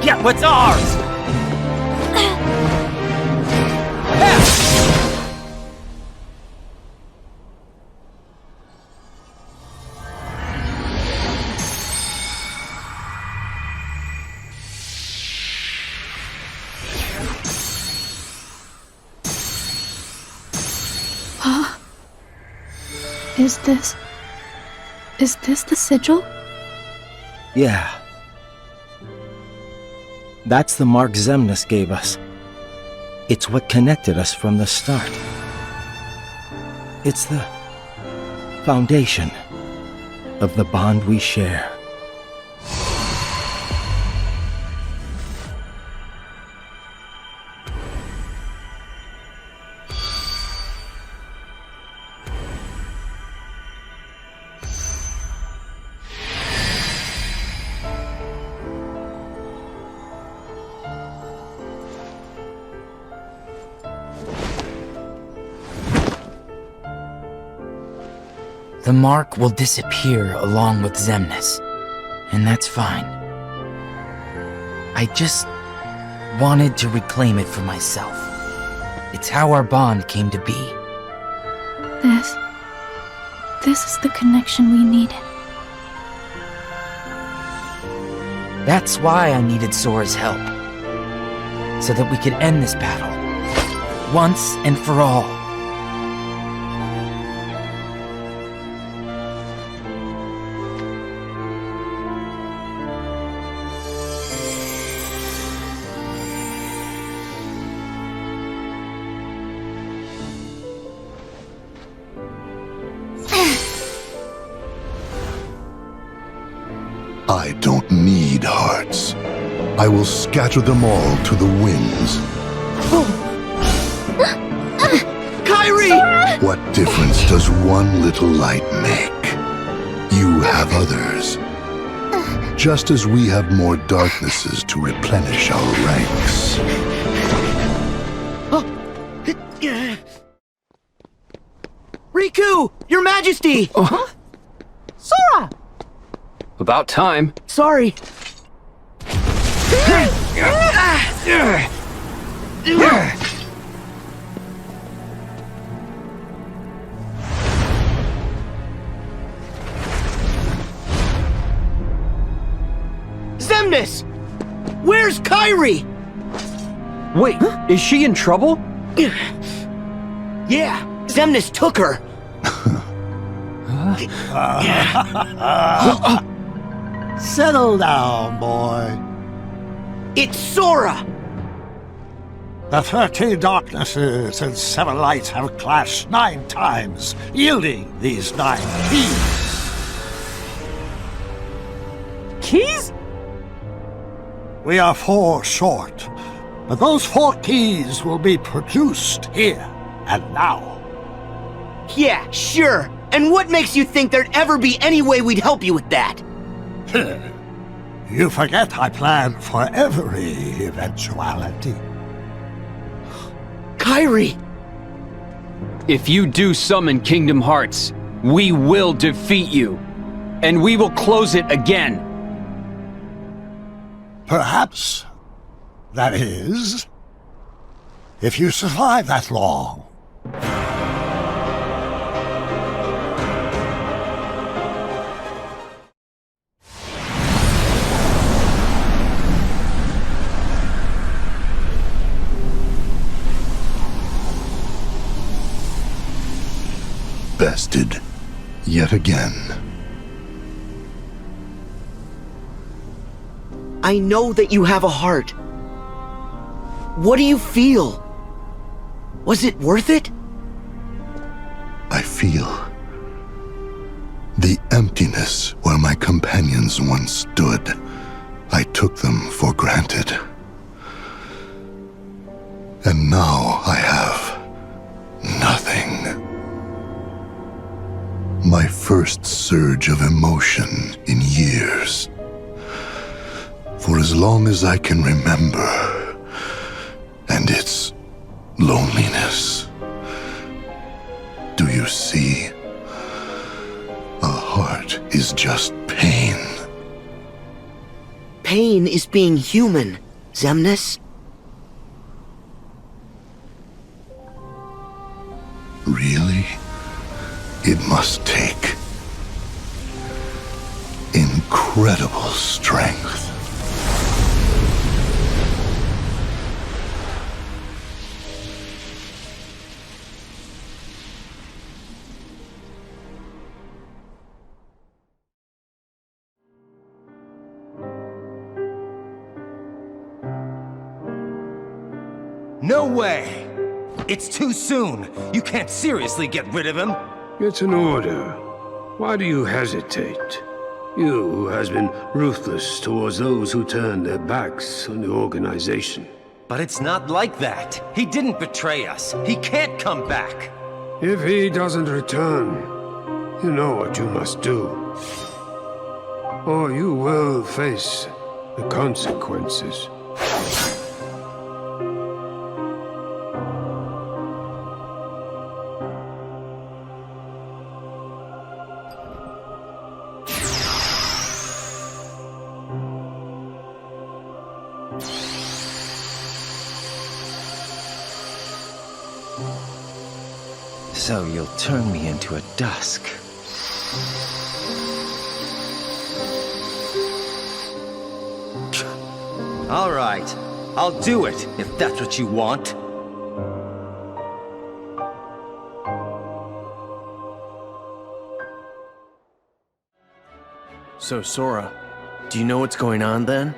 Get what's ours! Is this the sigil? Yeah. That's the mark Xemnas gave us. It's what connected us from the start. It's the foundation of the bond we share. The mark will disappear along with Xemnas, and that's fine. I just wanted to reclaim it for myself. It's how our bond came to be. This is the connection we needed. That's why I needed Sora's help. So that we could end this battle. Once and for all. I don't need hearts. I will scatter them all to the winds. Kyrie! What difference does one little light make? You have others. Just as we have more darknesses to replenish our ranks. Riku! Your Majesty! Sora! About time. Sorry. Xemnas! Where's Kairi? Wait, is she in trouble? Yeah, Xemnas took her. Settle down, boy. It's Sora! The 13 darknesses and 7 lights have clashed 9 times, yielding these 9 keys. Keys? We are 4 short, but those 4 keys will be produced here and now. Yeah, sure. And what makes you think there'd ever be any way we'd help you with that? You forget I plan for every eventuality. Kairi! If you do summon Kingdom Hearts, we will defeat you. And we will close it again. Perhaps. That is, if you survive that long. Bested yet again. I know that you have a heart. What do you feel? Was it worth it? I feel the emptiness where my companions once stood. I took them for granted. And now I have nothing. My first surge of emotion in years. For as long as I can remember, and its loneliness. Do you see? A heart is just pain. Pain is being human, Xemnas. Really? It must take incredible strength. No way! It's too soon. You can't seriously get rid of him. It's an order. Why do you hesitate? You who has been ruthless towards those who turn their backs on the organization. But it's not like that. He didn't betray us. He can't come back. If he doesn't return, you know what you must do. Or you will face the consequences. So you'll turn me into a dusk. All right. I'll do it, if that's what you want. So, Sora, do you know what's going on then?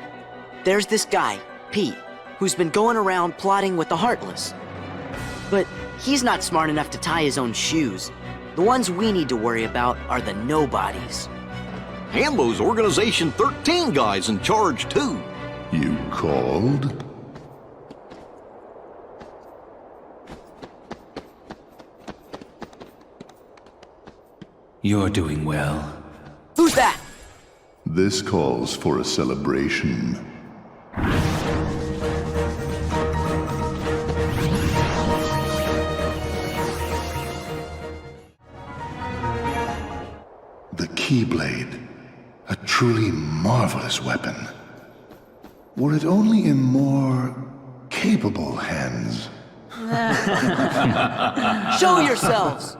There's this guy, Pete, who's been going around plotting with the Heartless. But he's not smart enough to tie his own shoes. The ones we need to worry about are the nobodies. And those Organization 13 guys in charge, too. You called? You're doing well. Who's that? This calls for a celebration. The Keyblade, a truly marvelous weapon. Were it only in more capable hands. Show yourselves!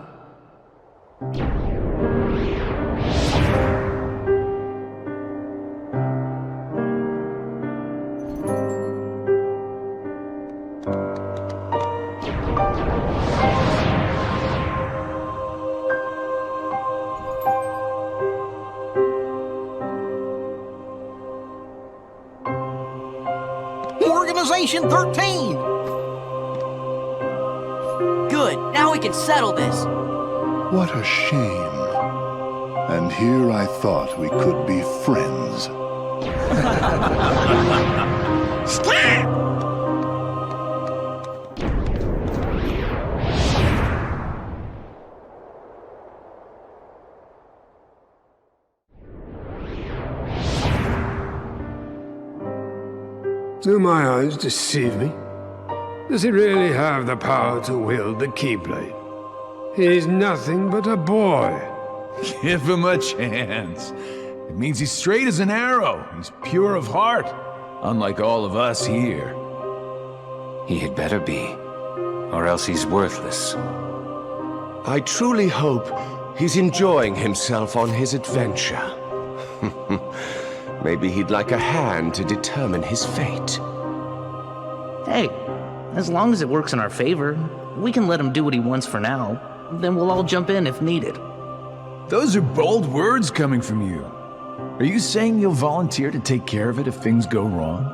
Organization 13! Good, now we can settle this. What a shame. And here I thought we could be friends. Stop! Do my eyes deceive me? Does he really have the power to wield the Keyblade? He's nothing but a boy. Give him a chance. It means he's straight as an arrow. He's pure of heart. Unlike all of us here. He had better be, or else he's worthless. I truly hope he's enjoying himself on his adventure. Maybe he'd like a hand to determine his fate. Hey, as long as it works in our favor, we can let him do what he wants for now. Then we'll all jump in if needed. Those are bold words coming from you. Are you saying you'll volunteer to take care of it if things go wrong?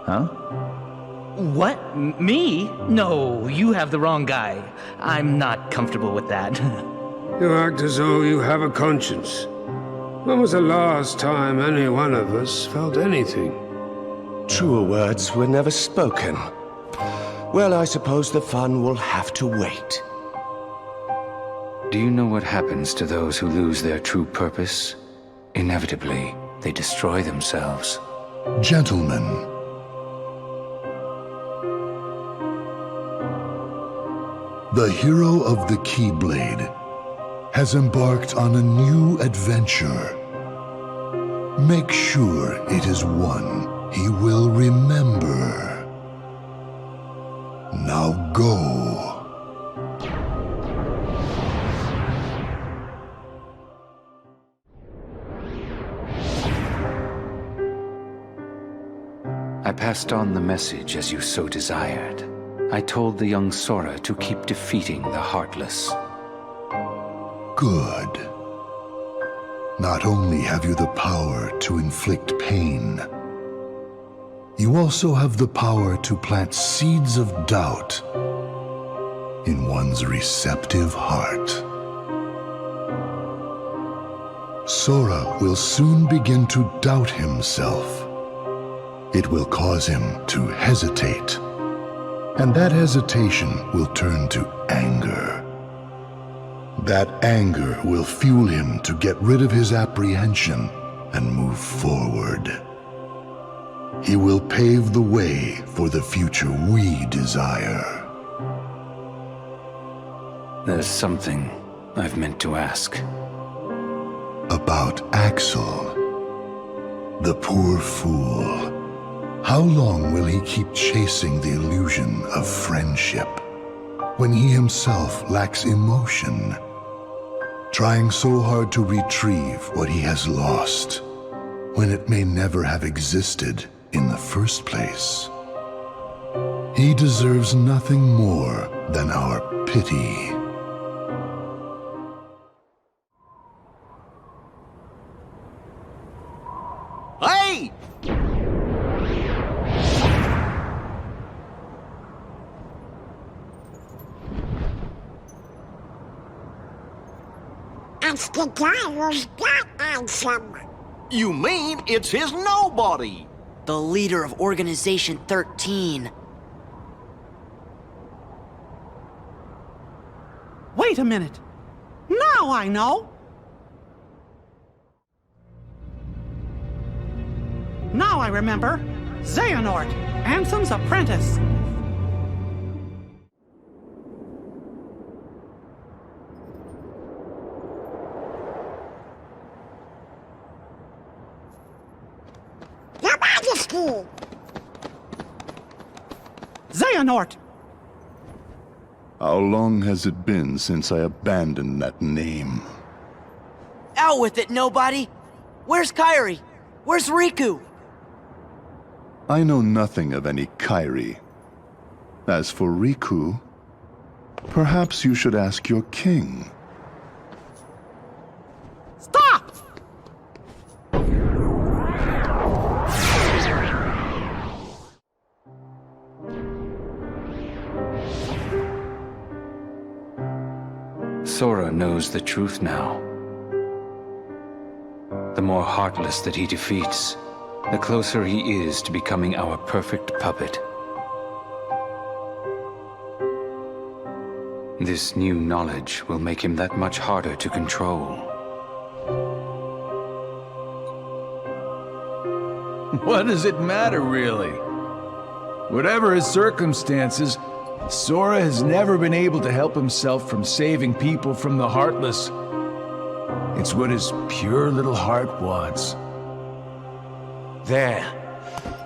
Huh? What? Me? No, you have the wrong guy. I'm not comfortable with that. You act as though you have a conscience. When was the last time any one of us felt anything? Truer words were never spoken. Well, I suppose the fun will have to wait. Do you know what happens to those who lose their true purpose? Inevitably, they destroy themselves. Gentlemen, the hero of the Keyblade has embarked on a new adventure. Make sure it is one he will remember. Now go. I passed on the message as you so desired. I told the young Sora to keep defeating the Heartless. Good. Not only have you the power to inflict pain, you also have the power to plant seeds of doubt in one's receptive heart. Sora will soon begin to doubt himself. It will cause him to hesitate, and that hesitation will turn to anger. That anger will fuel him to get rid of his apprehension and move forward. He will pave the way for the future we desire. There's something I've meant to ask. About Axel, the poor fool. How long will he keep chasing the illusion of friendship when he himself lacks emotion? Trying so hard to retrieve what he has lost when it may never have existed in the first place. He deserves nothing more than our pity. Hey! It's the guy who's got Ansem. You mean it's his nobody? The leader of Organization 13. Wait a minute. Now I know. Now I remember. Xehanort, Ansem's apprentice. Your Majesty! Xehanort! How long has it been since I abandoned that name? Out with it, nobody! Where's Kairi? Where's Riku? I know nothing of any Kairi. As for Riku, perhaps you should ask your king. Stop! Sora knows the truth now. The more heartless that he defeats, the closer he is to becoming our perfect puppet. This new knowledge will make him that much harder to control. What does it matter, really? Whatever his circumstances, Sora has never been able to help himself from saving people from the Heartless. It's what his pure little heart wants. There.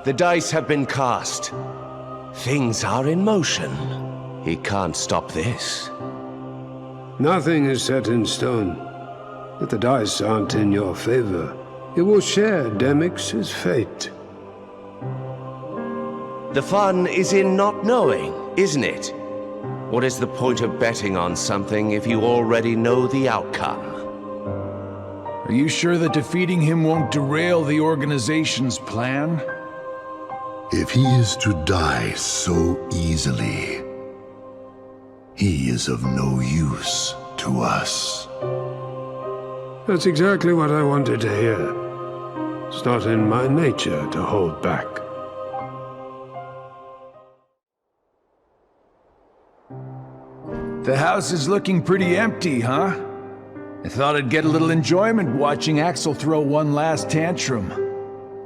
The dice have been cast. Things are in motion. He can't stop this. Nothing is set in stone. If the dice aren't in your favor, you will share Demyx's fate. The fun is in not knowing, isn't it? What is the point of betting on something if you already know the outcome? Are you sure that defeating him won't derail the organization's plan? If he is to die so easily, he is of no use to us. That's exactly what I wanted to hear. It's not in my nature to hold back. The house is looking pretty empty, huh? I thought I'd get a little enjoyment watching Axel throw one last tantrum.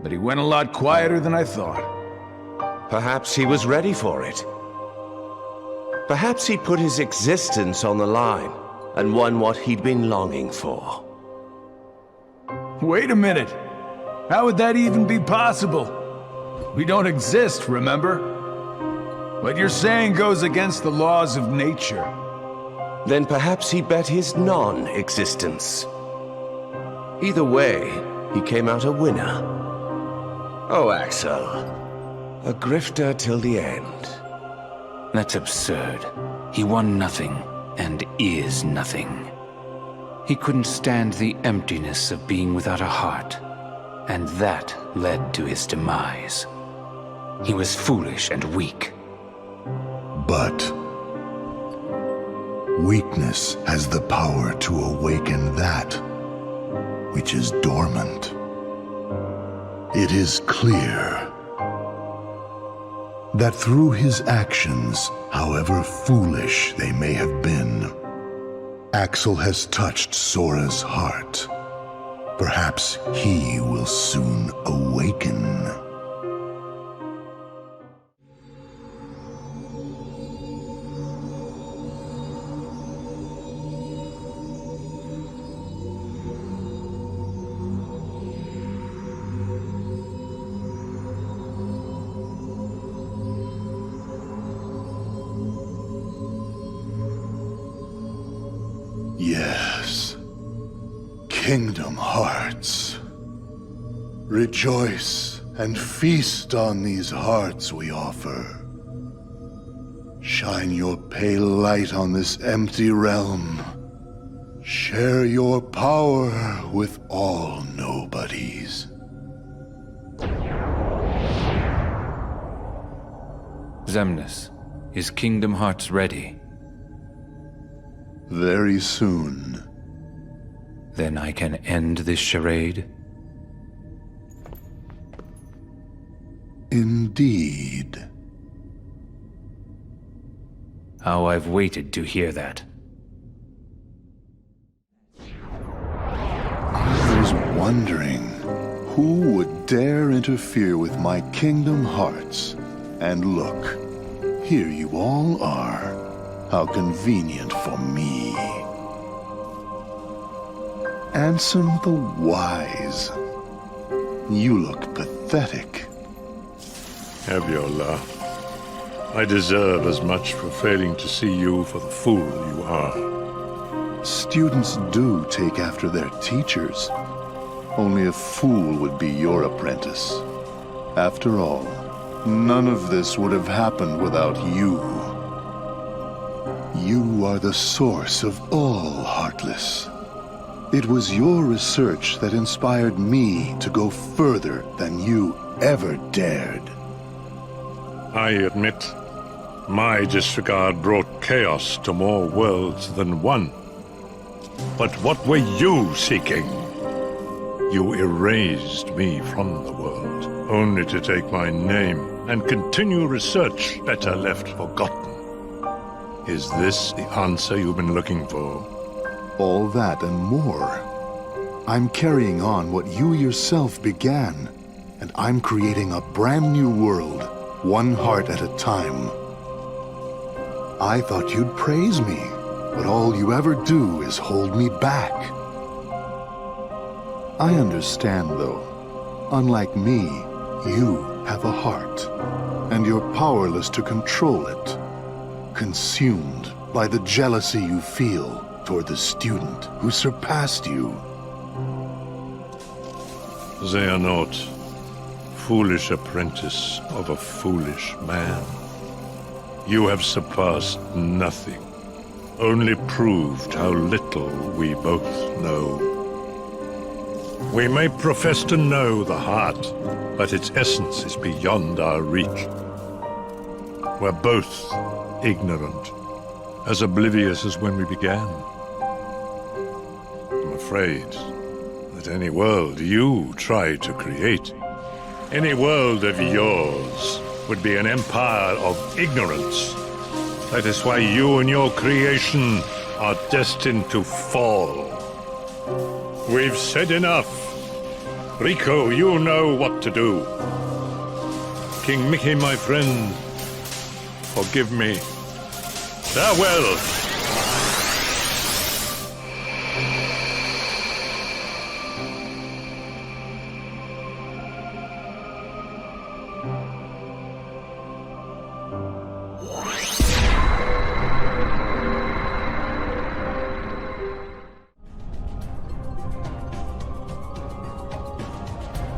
But he went a lot quieter than I thought. Perhaps he was ready for it. Perhaps he put his existence on the line and won what he'd been longing for. Wait a minute. How would that even be possible? We don't exist, remember? What you're saying goes against the laws of nature. Then perhaps he bet his non-existence. Either way, he came out a winner. Oh, Axel. A grifter till the end. That's absurd. He won nothing, and is nothing. He couldn't stand the emptiness of being without a heart, and that led to his demise. He was foolish and weak. But weakness has the power to awaken that which is dormant. It is clear that through his actions, however foolish they may have been, Axel has touched Sora's heart. Perhaps he will soon awaken. Yes, Kingdom Hearts. Rejoice and feast on these hearts we offer. Shine your pale light on this empty realm. Share your power with all nobodies. Xemnas, is Kingdom Hearts ready? Very soon. Then I can end this charade? Indeed. How I've waited to hear that. I was wondering Who would dare interfere with my Kingdom Hearts? And look, here you all are. How convenient for me. Ansem the Wise. You look pathetic. Have your laugh. I deserve as much for failing to see you for the fool you are. Students do take after their teachers. Only a fool would be your apprentice. After all, none of this would have happened without you. You are the source of all Heartless. It was your research that inspired me to go further than you ever dared. I admit, my disregard brought chaos to more worlds than one. But what were you seeking? You erased me from the world, only to take my name and continue research better left forgotten. Is this the answer you've been looking for? All that and more. I'm carrying on what you yourself began, and I'm creating a brand new world, one heart at a time. I thought you'd praise me, but all you ever do is hold me back. I understand, though. Unlike me, you have a heart, and you're powerless to control it. Consumed by the jealousy you feel toward the student who surpassed you. Xehanort, foolish apprentice of a foolish man. You have surpassed nothing, only proved how little we both know. We may profess to know the heart, but its essence is beyond our reach. We're both ignorant, as oblivious as when we began. I'm afraid that any world you try to create, any world of yours, would be an empire of ignorance. That is why you and your creation are destined to fall. We've said enough. Rico, you know what to do. King Mickey, my friend, forgive me. Farewell!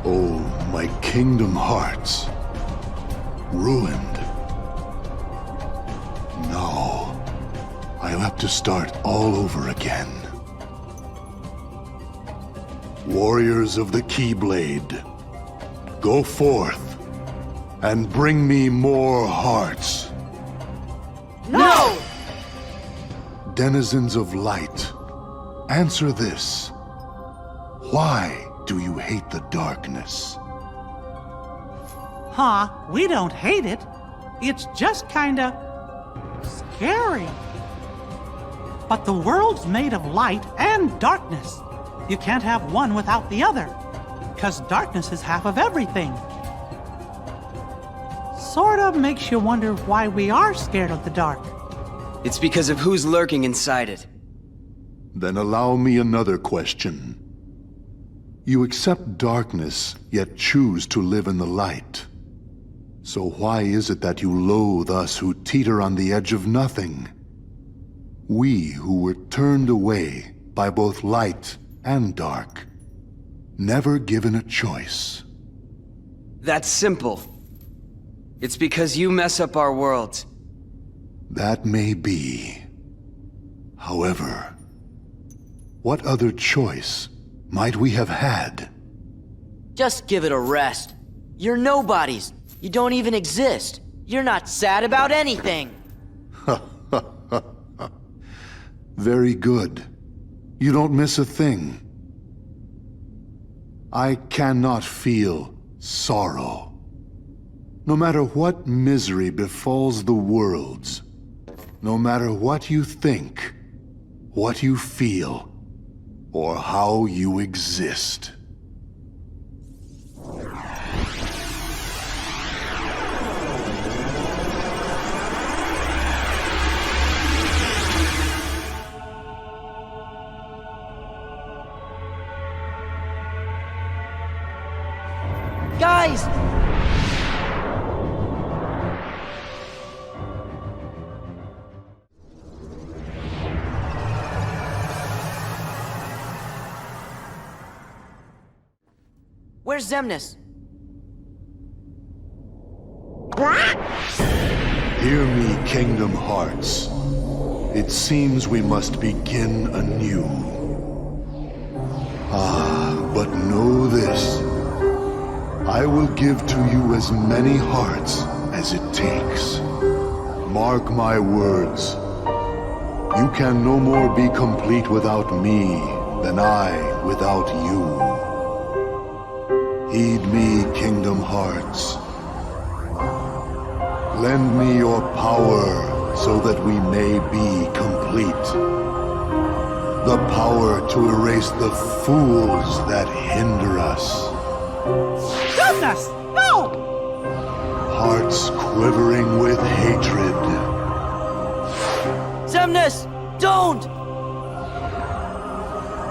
Oh, my Kingdom Hearts. Ruined. No. I'll have to start all over again. Warriors of the Keyblade, go forth and bring me more hearts. No! Denizens of light, answer this. Why do you hate the darkness? Huh, we don't hate it. It's just kinda scary. But the world's made of light and darkness. You can't have one without the other, 'cause darkness is half of everything. Sorta makes you wonder why we are scared of the dark. It's because of who's lurking inside it. Then allow me another question. You accept darkness, yet choose to live in the light. So why is it that you loathe us who teeter on the edge of nothing? We who were turned away by both light and dark, never given a choice. That's simple. It's because you mess up our world. That may be. However, what other choice might we have had? Just give it a rest. You're nobodies. You don't even exist. You're not sad about anything. Very good. You don't miss a thing. I cannot feel sorrow. No matter what misery befalls the worlds, no matter what you think, what you feel, or how you exist. Guys! Where's Xemnas? Hear me, Kingdom Hearts. It seems we must begin anew. But know this. I will give to you as many hearts as it takes. Mark my words. You can no more be complete without me than I without you. Heed me, Kingdom Hearts. Lend me your power so that we may be complete. The power to erase the fools that hinder us. Xemnas! No! Hearts quivering with hatred. Xemnas! Don't!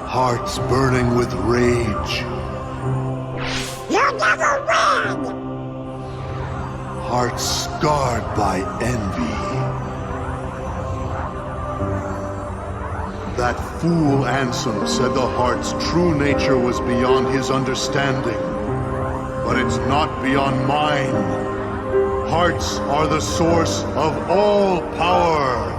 Hearts burning with rage. You never win! Hearts scarred by envy. That fool Ansem said the heart's true nature was beyond his understanding. But it's not beyond mine. Hearts are the source of all power.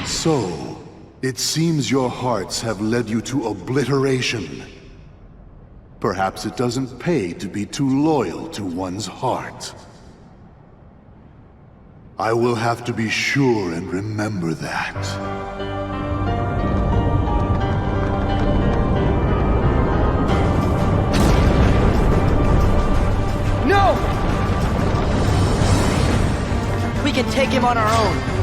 So, it seems your hearts have led you to obliteration. Perhaps it doesn't pay to be too loyal to one's heart. I will have to be sure and remember that. No! We can take him on our own.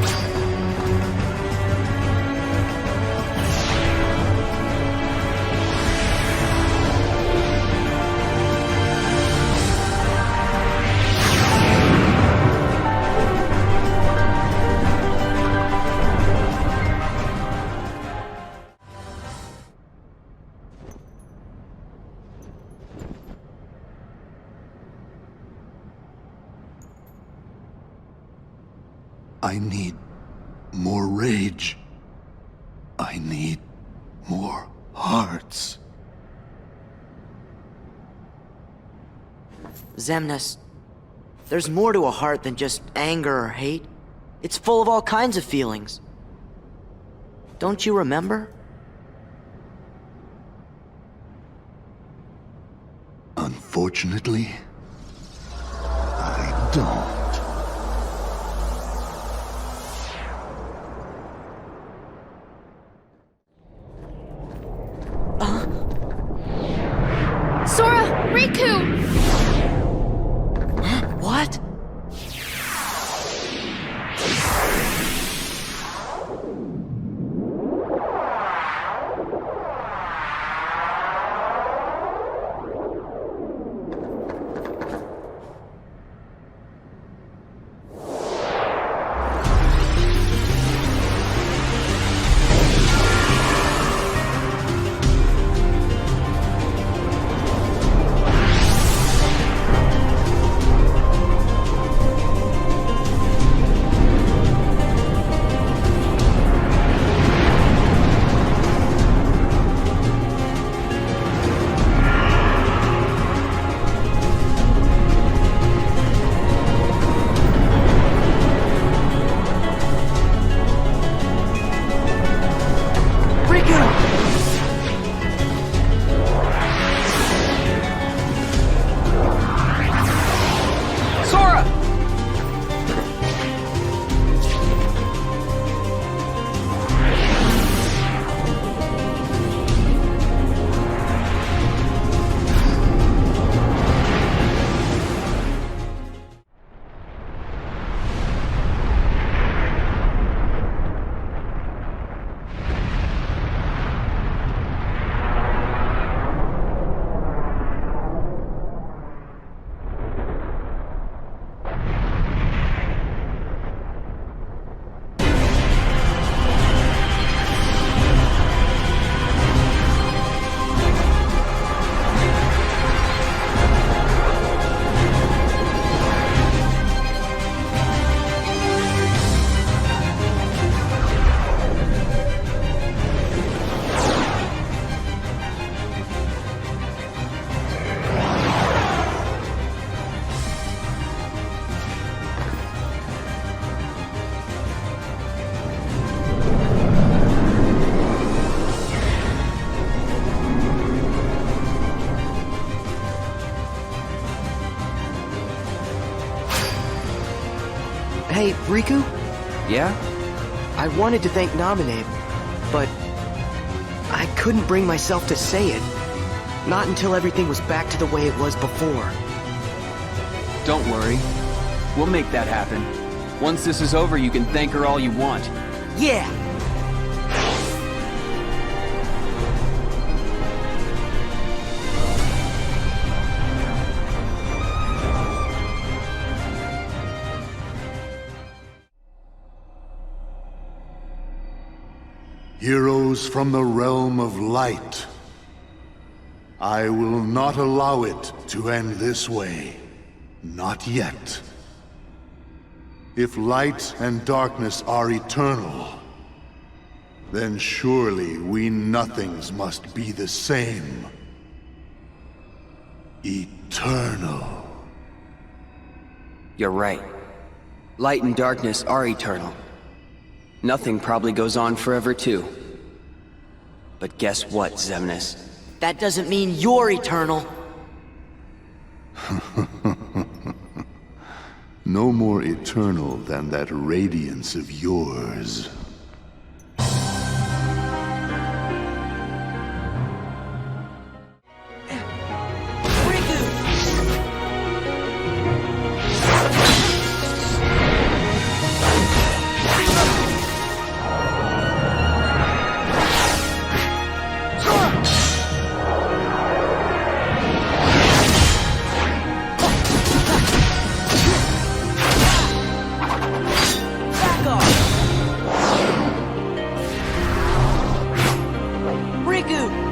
I need more rage. I need more hearts. Xemnas, there's more to a heart than just anger or hate. It's full of all kinds of feelings. Don't you remember? Unfortunately, I don't. Sora! Riku! What? Hey, Riku? Yeah? I wanted to thank Naminé, but I couldn't bring myself to say it. Not until everything was back to the way it was before. Don't worry. We'll make that happen. Once this is over, you can thank her all you want. Yeah! Heroes from the realm of light. I will not allow it to end this way. Not yet. If light and darkness are eternal, then surely we nothings must be the same. Eternal. You're right. Light and darkness are eternal. Nothing probably goes on forever too. But guess what, Xemnas? That doesn't mean you're eternal. No more eternal than that radiance of yours. Riku!